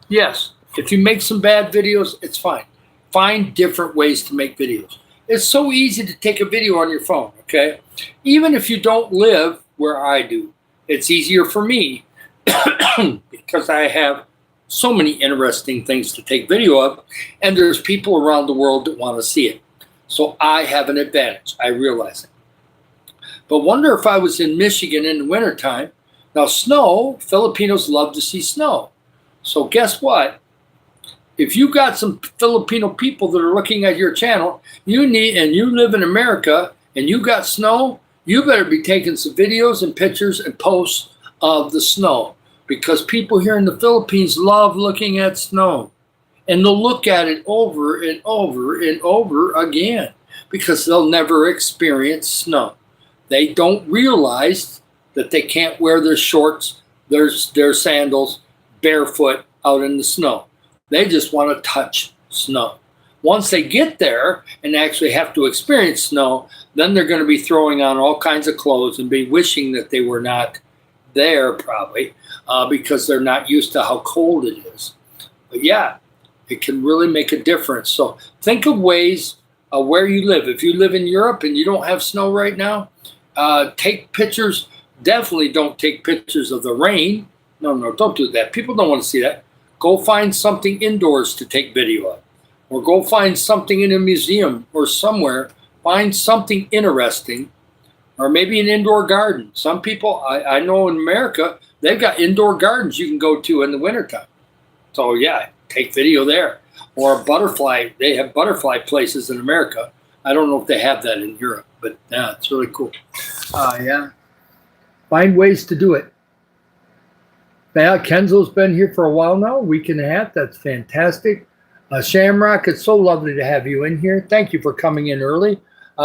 Yes, if you make some bad videos, it's fine. Find different ways to make videos. It's so easy to take a video on your phone, okay? Even if you don't live where I do, it's easier for me because I have so many interesting things to take video of, and there's people around the world that want to see it. So I have an advantage. I realize it. But wonder if I was in Michigan in the wintertime. Now, snow, Filipinos love to see snow. So guess what? If you got some Filipino people that are looking at your channel, and you live in America and you got snow, you better be taking some videos and pictures and posts of the snow, because people here in the Philippines love looking at snow. And they'll look at it over and over and over again because they'll never experience snow. They don't realize that they can't wear their shorts, their sandals, barefoot out in the snow. They just want to touch snow. Once they get there and actually have to experience snow, then they're going to be throwing on all kinds of clothes and be wishing that they were not there probably because they're not used to how cold it is. But yeah, it can really make a difference. So think of ways where you live. If you live in Europe and you don't have snow right now, take pictures. Definitely don't take pictures of the rain. No, don't do that. People don't want to see that. Go find something indoors to take video of. Or go find something in a museum or somewhere. Find something interesting. Or maybe an indoor garden. Some people, I know in America, they've got indoor gardens you can go to in the wintertime. So yeah, take video there. or butterfly. They have butterfly places in America. I don't know if they have that in Europe, but yeah, it's really cool. Yeah, find ways to do it. Yeah, Kenzo's been here for a while now, a week and a half. That's fantastic. Shamrock, it's so lovely to have you in here. Thank you for coming in early.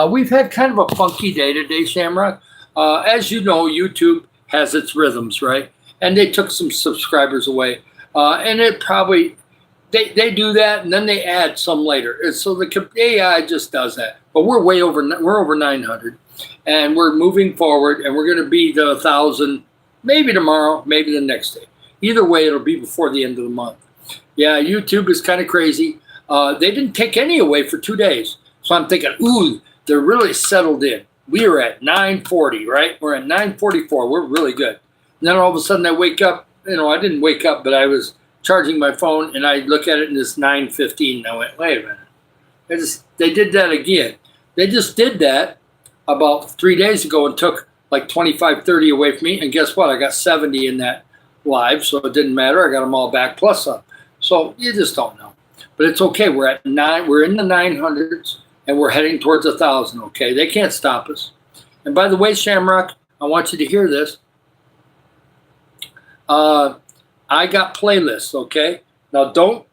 We've had kind of a funky day today, Shamrock. As you know, YouTube has its rhythms, right? And they took some subscribers away. And it probably, they do that and then they add some later. And so the AI just does that. But we're over 900. And we're moving forward and we're going to be to 1,000 maybe tomorrow, maybe the next day. Either way, it'll be before the end of the month. Yeah, YouTube is kind of crazy. They didn't take any away for 2 days. So I'm thinking, ooh, they're really settled in. We are at 940, right? We're at 944. We're really good. And then all of a sudden I wake up. You know, I didn't wake up, but I was charging my phone, and I look at it, and it's 9:15. And I went, wait a minute. They did that again. They just did that about 3 days ago and took like 25, 30 away from me. And guess what? I got 70 in that live, so it didn't matter. I got them all back plus some. So you just don't know. But it's okay. We're at 9. We're in the 900s, and we're heading towards 1,000. Okay, they can't stop us. And by the way, Shamrock, I want you to hear this. I got playlists. Okay, now don't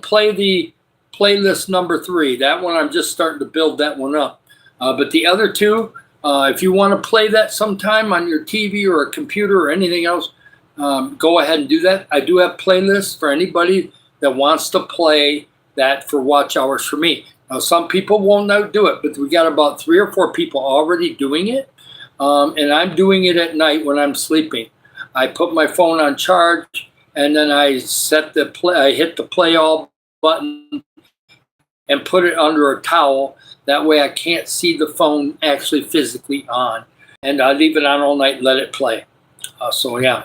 play the playlist number 3. That one I'm just starting to build that one up. But the other two, if you want to play that sometime on your TV or a computer or anything else, go ahead and do that. I do have playlists for anybody that wants to play that for watch hours for me. Now, some people won't do it, but we got about 3 or 4 people already doing it. And I'm doing it at night when I'm sleeping. I put my phone on charge, and then I hit the play all button and put it under a towel. That way I can't see the phone actually physically on. And I leave it on all night and let it play. So yeah.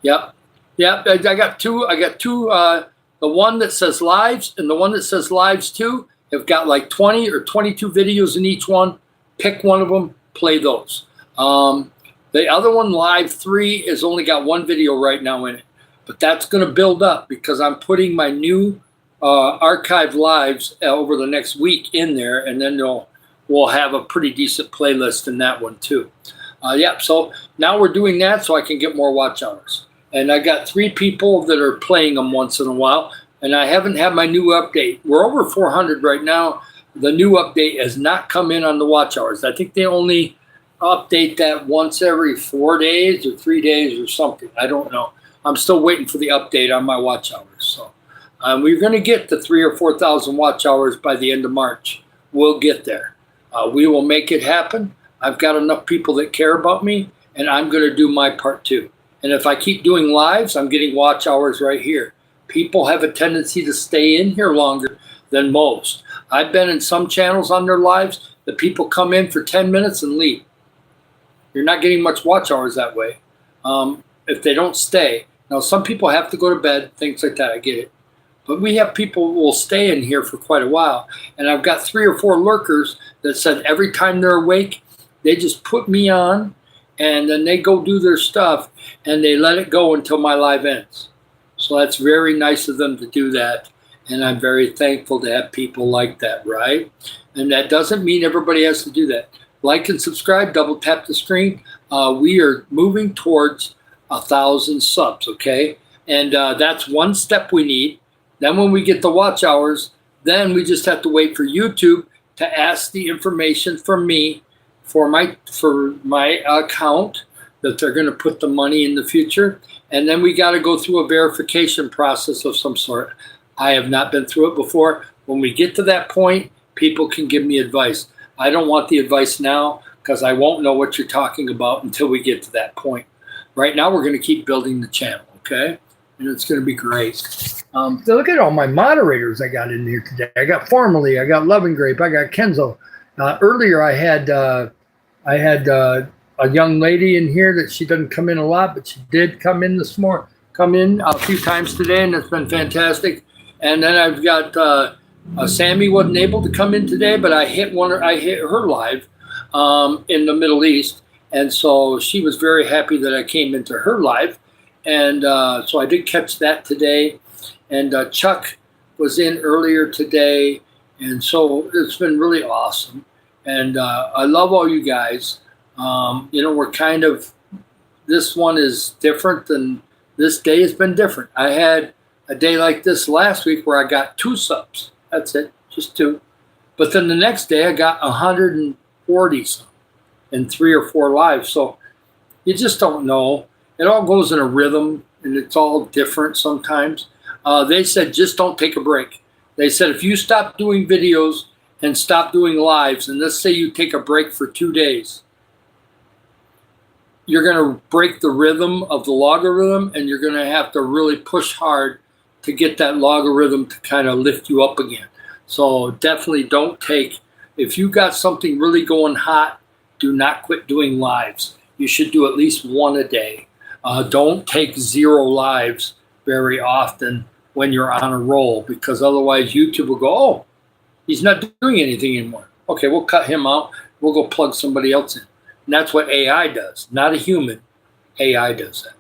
Yep. I got two. The one that says lives and the one that says lives too have got like 20 or 22 videos in each one. Pick one of them, play those. The other one, Live 3, has only got 1 video right now in it. But that's going to build up because I'm putting my new archived lives over the next week in there, and then we'll have a pretty decent playlist in that one too. So now we're doing that so I can get more watch hours. And I got 3 people that are playing them once in a while, and I haven't had my new update. We're over 400 right now. The new update has not come in on the watch hours. I think they only update that once every 4 days or 3 days or something. I don't know. I'm still waiting for the update on my watch hours. So we're going to get to 3,000 or 4,000 watch hours by the end of March. We'll get there. We will make it happen. I've got enough people that care about me, and I'm going to do my part too. And if I keep doing lives, I'm getting watch hours right here. People have a tendency to stay in here longer than most. I've been in some channels on their lives that people come in for 10 minutes and leave. You're not getting much watch hours that way if they don't stay. Now, some people have to go to bed, things like that. I get it. But we have people who will stay in here for quite a while. And I've got 3 or 4 lurkers that said every time they're awake, they just put me on, and then they go do their stuff, and they let it go until my live ends. So that's very nice of them to do that. And I'm very thankful to have people like that, right? And that doesn't mean everybody has to do that. Like and subscribe, double tap the screen. We are moving towards 1,000 subs, okay? And that's one step we need. Then when we get the watch hours, then we just have to wait for YouTube to ask the information from me for my account that they're going to put the money in the future. And then we got to go through a verification process of some sort. I have not been through it before. When we get to that point, people can give me advice. I don't want the advice now because I won't know what you're talking about until we get to that point. Right now, we're going to keep building the channel, okay? And it's going to be great. So look at all my moderators I got in here today. I got Formerly, I got Loving Grape, I got Kenzo. Earlier, I had a young lady in here that she doesn't come in a lot, but she did come in a few times today, and it's been fantastic. And then I've got Sammy wasn't able to come in today, but I hit her live in the Middle East, and so she was very happy that I came into her live, and so I did catch that today. And Chuck was in earlier today, and so it's been really awesome. And I love all you guys. We're kind of, this one is different than this day has been different. I had a day like this last week where I got 2 subs. That's it, just 2. But then the next day I got 140 some in 3 or 4 lives. So you just don't know. It all goes in a rhythm, and it's all different sometimes. They said just don't take a break. They said if you stop doing videos and stop doing lives, and let's say you take a break for 2 days, you're going to break the rhythm of the logarithm, and you're going to have to really push hard to get that logarithm to kind of lift you up again. So definitely don't take, if you got something really going hot, do not quit doing lives. You should do at least 1 a day. Don't take 0 lives very often when you're on a roll, because otherwise YouTube will go, oh, he's not doing anything anymore. Okay, we'll cut him out. We'll go plug somebody else in. And that's what AI does, not a human. AI does that.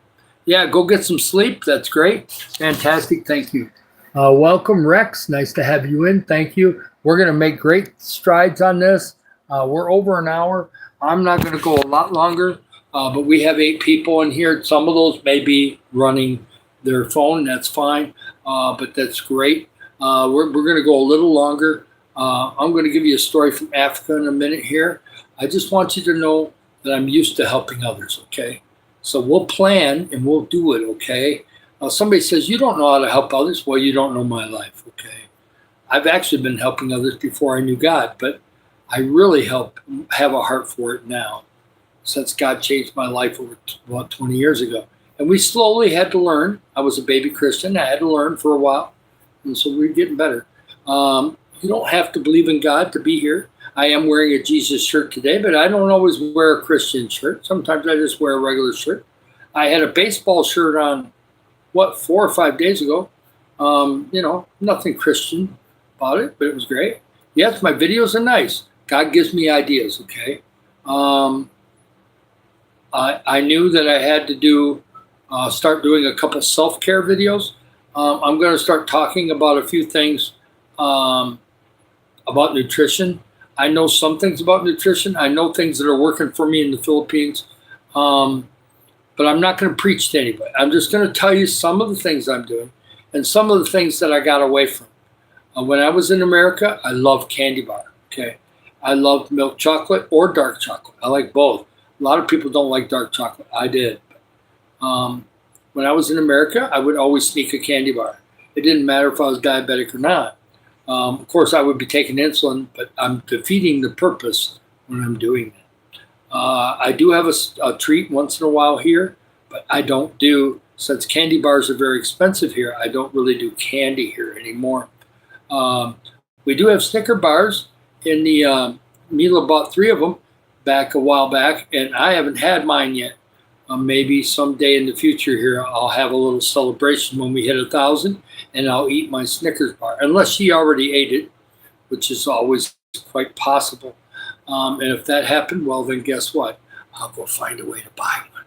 Yeah, go get some sleep. That's great. Fantastic. Thank you. Welcome, Rex. Nice to have you in. Thank you. We're going to make great strides on this. We're over an hour. I'm not going to go a lot longer, but we have 8 people in here. Some of those may be running their phone. That's fine, but that's great. We're going to go a little longer. I'm going to give you a story from Africa in a minute here. I just want you to know that I'm used to helping others, okay? So we'll plan and we'll do it, okay? Somebody says, you don't know how to help others. Well, you don't know my life, okay? I've actually been helping others before I knew God, but I really have a heart for it now since God changed my life over about 20 years ago. And we slowly had to learn. I was a baby Christian. I had to learn for a while, and so we're getting better. You don't have to believe in God to be here. I am wearing a Jesus shirt today, but I don't always wear a Christian shirt. Sometimes I just wear a regular shirt. I had a baseball shirt on, 4 or 5 days ago. Nothing Christian about it, but it was great. Yes, my videos are nice. God gives me ideas, okay? I knew that I had to start doing a couple self-care videos. I'm going to start talking about a few things about nutrition. I know some things about nutrition. I know things that are working for me in the Philippines, but I'm not going to preach to anybody. I'm just going to tell you some of the things I'm doing and some of the things that I got away from. When I was in America, I loved candy bar, okay? I loved milk chocolate or dark chocolate. I like both. A lot of people don't like dark chocolate. I did. When I was in America, I would always sneak a candy bar. It didn't matter if I was diabetic or not. Of course, I would be taking insulin, but I'm defeating the purpose when I'm doing that. I do have a treat once in a while here, but I don't do, since candy bars are very expensive here, I don't really do candy here anymore. We do have Snicker bars in the, Mila bought 3 of them back a while back, and I haven't had mine yet. Maybe someday in the future here, I'll have a little celebration when we hit 1,000, and I'll eat my Snickers bar, unless she already ate it, which is always quite possible. And if that happened, well, then guess what? I'll go find a way to buy one.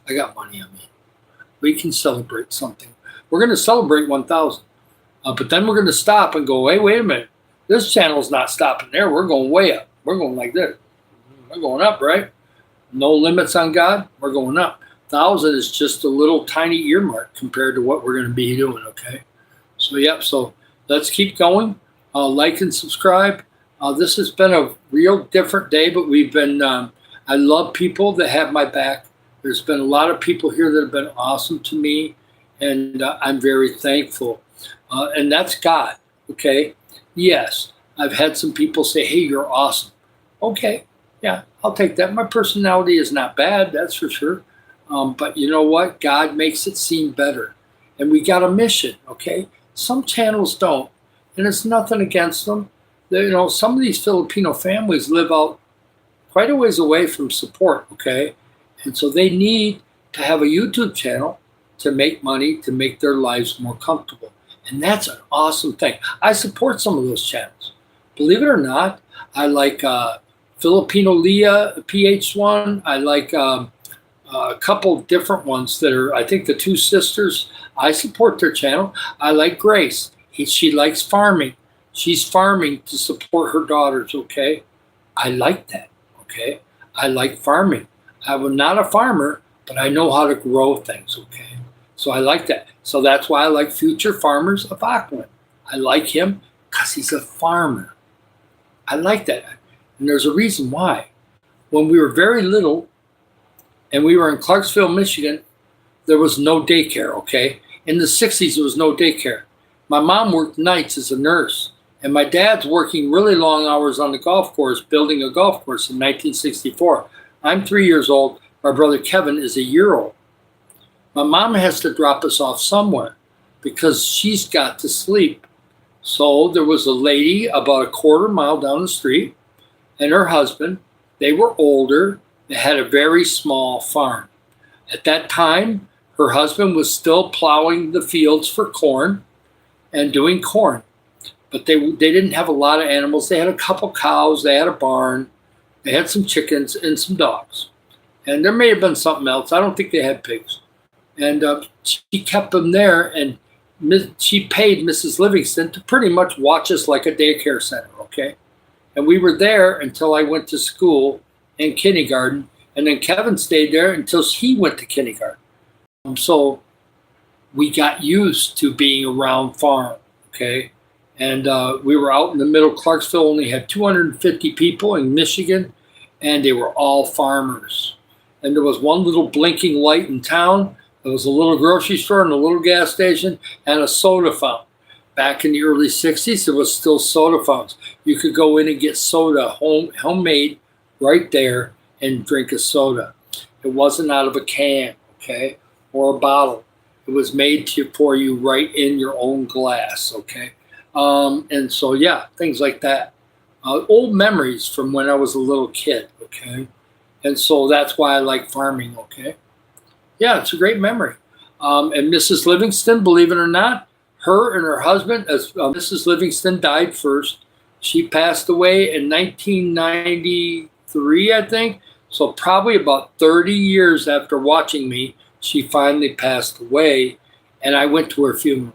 I got money on me. We can celebrate something. We're going to celebrate 1,000, but then we're going to stop and go, hey, wait a minute. This channel's not stopping there. We're going way up. We're going like this. We're going up, right? No limits on God. We're going up. 1,000 is just a little tiny earmark compared to what we're going to be doing, okay? So, yep. So let's keep going. Like and subscribe. This has been a real different day, but we've been, I love people that have my back. There's been a lot of people here that have been awesome to me, and I'm very thankful. And that's God, okay? Yes, I've had some people say, hey, you're awesome. Okay, yeah, I'll take that. My personality is not bad, that's for sure. But you know what? God makes it seem better. And we got a mission, okay? Some channels don't, and it's nothing against them. Some of these Filipino families live out quite a ways away from support, okay? And so they need to have a YouTube channel to make money, to make their lives more comfortable. And that's an awesome thing. I support some of those channels. Believe it or not, I like Filipino Leah, PH1. I like a couple different ones that are, I think the 2 sisters I support their channel. I like Grace. She likes farming. She's farming to support her daughters, okay? I like that, okay? I like farming. I'm not a farmer, but I know how to grow things, okay? So I like that. So that's why I like Future Farmers of Auckland. I like him because he's a farmer. I like that. And there's a reason why. When we were very little and we were in Clarksville, Michigan, there was no daycare, okay? In the 60s, there was no daycare. My mom worked nights as a nurse, and my dad's working really long hours on the golf course, building a golf course in 1964. I'm 3 years old. My brother Kevin is a year old. My mom has to drop us off somewhere because she's got to sleep. So there was a lady about a quarter mile down the street and her husband. They were older. They had a very small farm. At that time, her husband was still plowing the fields for corn and doing corn. But they didn't have a lot of animals. They had a couple cows. They had a barn. They had some chickens and some dogs. And there may have been something else. I don't think they had pigs. And she kept them there, and she paid Mrs. Livingston to pretty much watch us like a daycare center, okay? And we were there until I went to school in kindergarten, and then Kevin stayed there until he went to kindergarten. So we got used to being around farm, okay? And we were out in the middle. Clarksville only had 250 people in Michigan, and they were all farmers. And there was one little blinking light in town. There was a little grocery store and a little gas station and a soda fountain. Back in the early 60s, there was still soda fountains. You could go in and get soda, homemade, right there, and drink a soda. It wasn't out of a can, okay, or a bottle. It was made for you right in your own glass, okay? And so, yeah, things like that. Old memories from when I was a little kid, okay? And so that's why I like farming, okay? Yeah, it's a great memory. And Mrs. Livingston, believe it or not, her and her husband, as Mrs. Livingston died first. She passed away in 1993, I think. So probably about 30 years after watching me, she finally passed away, and I went to her funeral.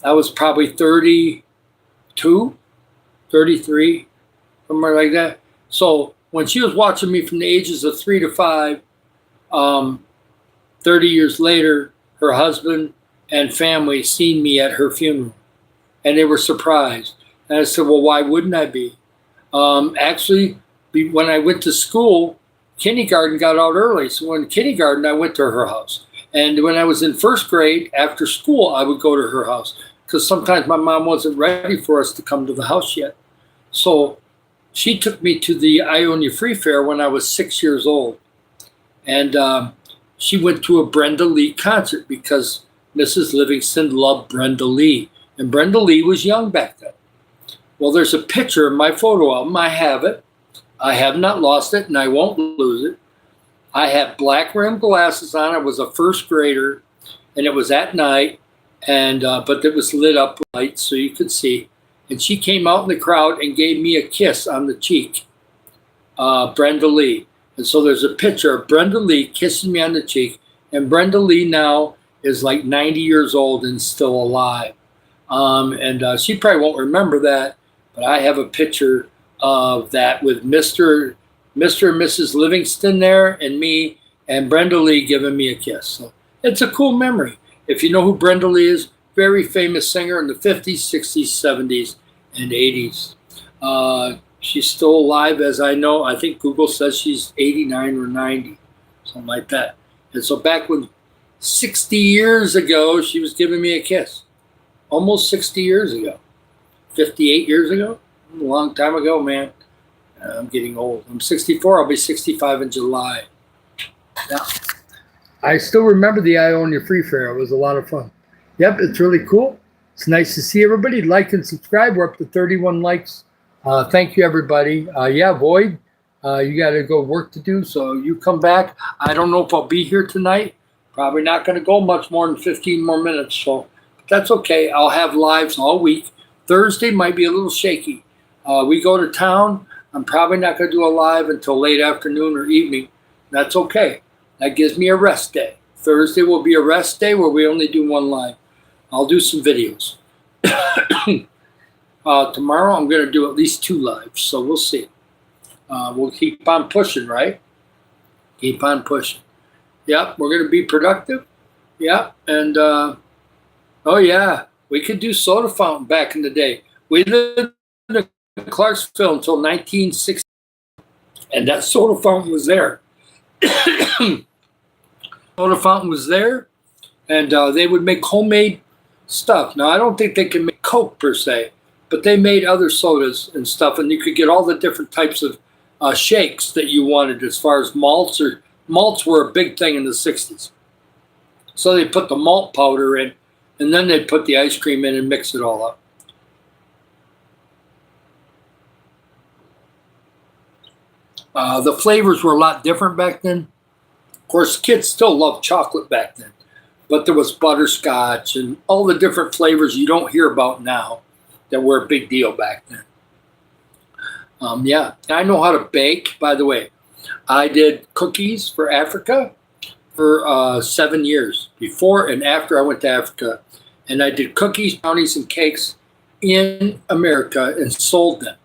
I was probably 32, 33, somewhere like that. So when she was watching me from the ages of 3 to 5, 30 years later, her husband and family seen me at her funeral, and they were surprised. And I said, well, why wouldn't I be? Actually, when I went to school, kindergarten got out early. So in kindergarten, I went to her house. And when I was in first grade, after school, I would go to her house because sometimes my mom wasn't ready for us to come to the house yet. So she took me to the Ionia Free Fair when I was 6 years old. And she went to a Brenda Lee concert because Mrs. Livingston loved Brenda Lee. And Brenda Lee was young back then. Well, there's a picture in my photo album. I have it. I have not lost it, and I won't lose it. I have black rimmed glasses on. I was a first grader, and it was at night, and but it was lit up with lights so you could see. And she came out in the crowd and gave me a kiss on the cheek, Brenda Lee. And so there's a picture of Brenda Lee kissing me on the cheek, and Brenda Lee now is like 90 years old and still alive. And she probably won't remember that, but I have a picture of that with Mr. and Mrs. Livingston there and me and Brenda Lee giving me a kiss. So it's a cool memory. If you know who Brenda Lee is, very famous singer in the 50s, 60s, 70s, and 80s. She's still alive, as I know. I think Google says she's 89 or 90, something like that. And so back when 60 years ago, she was giving me a kiss. Almost 60 years ago. 58 years ago? A long time ago, man. I'm getting old. I'm 64. I'll be 65 in July. Yeah. I still remember the Ionia Free Fair. It was a lot of fun. Yep, it's really cool. It's nice to see everybody. Like and subscribe. We're up to 31 likes. Thank you, everybody. Yeah, Void, you got to go work to do, so you come back. I don't know if I'll be here tonight. Probably not going to go much more than 15 more minutes, so that's okay. I'll have lives all week. Thursday might be a little shaky. We go to town. I'm probably not going to do a live until late afternoon or evening. That's okay. That gives me a rest day. Thursday will be a rest day where we only do one live. I'll do some videos. Tomorrow I'm going to do at least 2 lives, so we'll see. We'll keep on pushing, right? Keep on pushing. Yep, we're going to be productive. Yep, and oh yeah, we could do soda fountain back in the day. We lived in Clarksville until 1960, and that soda fountain was there. Soda fountain was there, and they would make homemade stuff. Now, I don't think they can make Coke per se, but they made other sodas and stuff, and you could get all the different types of shakes that you wanted as far as malts. Or malts were a big thing in the 60s. So they put the malt powder in, and then they'd put the ice cream in and mix it all up. The flavors were a lot different back then. Of course, kids still loved chocolate back then, but there was butterscotch and all the different flavors you don't hear about now that were a big deal back then. Yeah, I know how to bake, by the way. I did cookies for Africa for 7 years, before and after I went to Africa. And I did cookies, brownies, and cakes in America and sold them.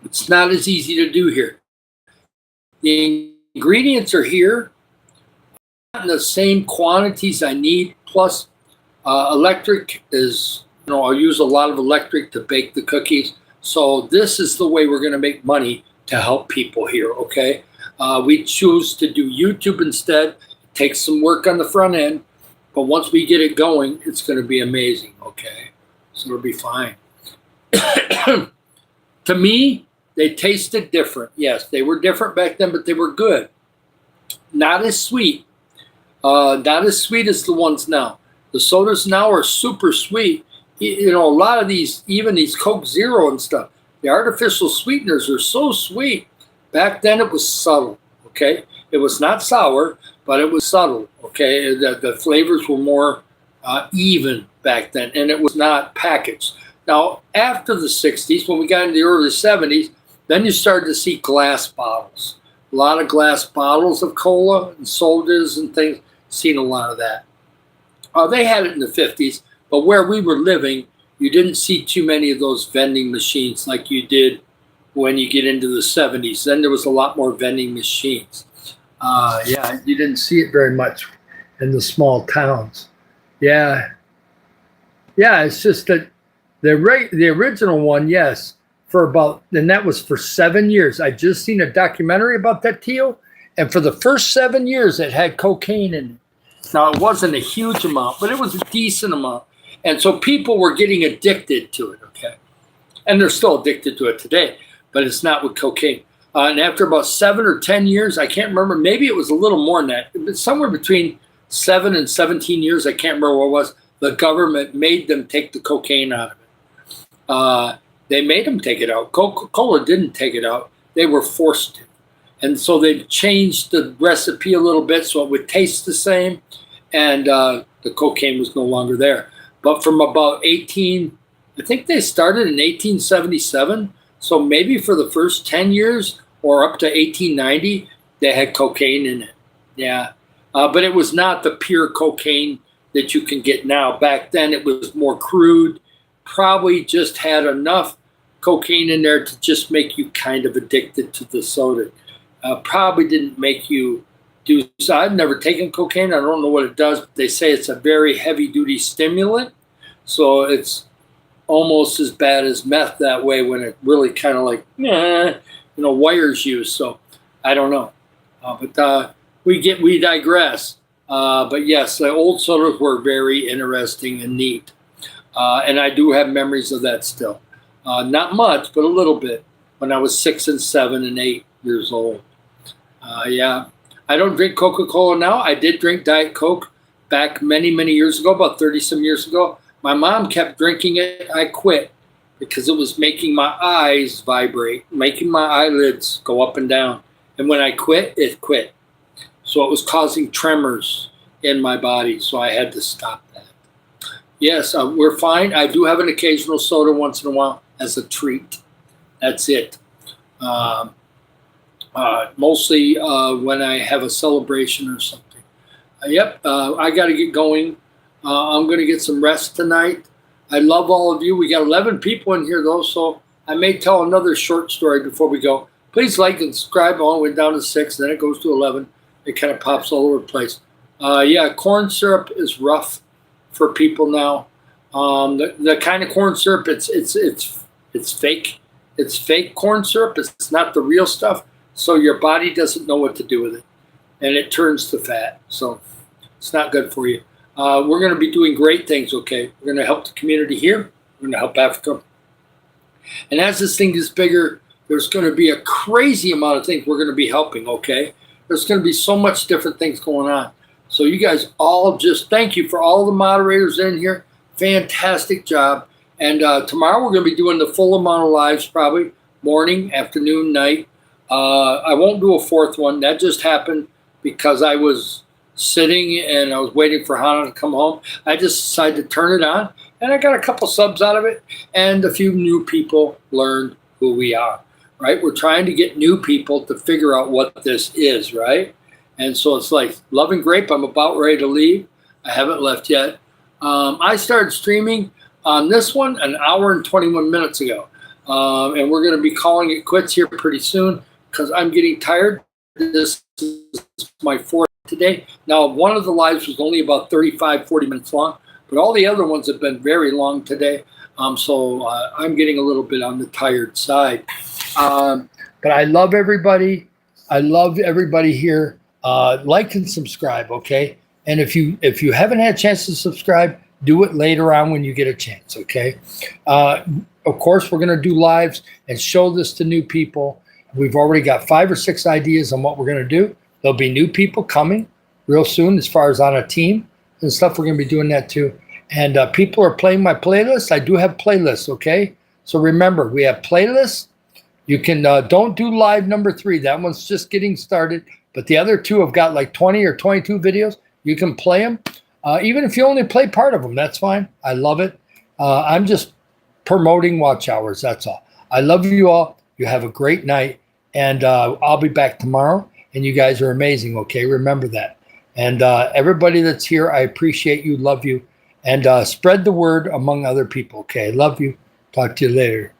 It's not as easy to do here. The ingredients are here, not in the same quantities I need. Plus, electric is, I'll use a lot of electric to bake the cookies. So this is the way we're going to make money to help people here, okay? We choose to do YouTube instead. It takes some work on the front end, but once we get it going, it's going to be amazing, okay? So it'll be fine. To me, they tasted different. Yes, they were different back then, but they were good. Not as sweet. Not as sweet as the ones now. The sodas now are super sweet. A lot of these, even these Coke Zero and stuff, the artificial sweeteners are so sweet. Back then it was subtle, okay? It was not sour, but it was subtle, okay? The flavors were more even back then, and it was not packaged. Now, after the 60s, when we got into the early 70s, then you started to see glass bottles. A lot of glass bottles of cola and sodas and things. Seen a lot of that. They had it in the 50s, but where we were living, you didn't see too many of those vending machines like you did when you get into the 70s. Then there was a lot more vending machines. Yeah, you didn't see it very much in the small towns. Yeah, it's just that the original one, yes, and that was for 7 years. I just seen a documentary about that, Tio, and for the first 7 years, it had cocaine in it. Now, it wasn't a huge amount, but it was a decent amount. And so people were getting addicted to it, okay? And they're still addicted to it today, but it's not with cocaine. And after about 7 or 10 years, I can't remember, maybe it was a little more than that, but somewhere between 7 and 17 years, I can't remember what it was, the government made them take the cocaine out of it. They made them take it out. Coca-Cola didn't take it out. They were forced to. And so they changed the recipe a little bit so it would taste the same, and the cocaine was no longer there. But from about I think they started in 1877, so maybe for the first 10 years or up to 1890, they had cocaine in it. Yeah, but it was not the pure cocaine that you can get now. Back then it was more crude, probably just had enough cocaine in there to just make you kind of addicted to the soda. Probably didn't make you do so. I've never taken cocaine. I don't know what it does, but they say it's a very heavy-duty stimulant. So it's almost as bad as meth that way when it really kind of like, wires you. So I don't know. But we digress. But yes, the old sodas were very interesting and neat. And I do have memories of that still. Not much, but a little bit when I was 6 and 7 and 8 years old. Yeah, I don't drink Coca-Cola now. I did drink Diet Coke back many, many years ago, about 30-some years ago. My mom kept drinking it. I quit because it was making my eyes vibrate, making my eyelids go up and down. And when I quit, it quit. So it was causing tremors in my body, so I had to stop that. Yes, we're fine. I do have an occasional soda once in a while as a treat. That's it. Mostly when I have a celebration or something. Yep, I got to get going. I'm going to get some rest tonight. I love all of you. We got 11 people in here, though, so I may tell another short story before we go. Please like and subscribe all the way down to 6, then it goes to 11. It kind of pops all over the place. Yeah, corn syrup is rough for people now. The kind of corn syrup, it's fake. It's fake corn syrup. It's not the real stuff, so your body doesn't know what to do with it, and it turns to fat. So it's not good for you. We're going to be doing great things, okay? We're going to help the community here. We're going to help Africa. And as this thing gets bigger, there's going to be a crazy amount of things we're going to be helping, okay? There's going to be so much different things going on. So you guys all just thank you for all the moderators in here. Fantastic job. And tomorrow we're going to be doing the full amount of lives, probably morning, afternoon, night. I won't do a fourth one. That just happened because I was sitting and I was waiting for Hannah to come home. I just decided to turn it on, and I got a couple subs out of it, and a few new people learned who we are, right? We're trying to get new people to figure out what this is, right? And so it's like Love and Grape. I'm about ready to leave. I haven't left yet. I started streaming on this one an hour and 21 minutes ago, and we're going to be calling it quits here pretty soon because I'm getting tired. This is my fourth today. Now, one of the lives was only about 35, 40 minutes long, but all the other ones have been very long today. So I'm getting a little bit on the tired side. But I love everybody. I love everybody here. Like and subscribe, okay? And if you haven't had a chance to subscribe, do it later on when you get a chance, okay? Of course, we're going to do lives and show this to new people. We've already got 5 or 6 ideas on what we're going to do. There'll be new people coming real soon as far as on a team and stuff. We're going to be doing that too. And people are playing my playlist. I do have playlists, okay? So remember, we have playlists. You can don't do live number 3. That one's just getting started. But the other 2 have got like 20 or 22 videos. You can play them. Even if you only play part of them, that's fine. I love it. I'm just promoting watch hours. That's all. I love you all. You have a great night. And I'll be back tomorrow. And you guys are amazing, okay? Remember that. And everybody that's here, I appreciate you, love you. And spread the word among other people, okay? Love you. Talk to you later.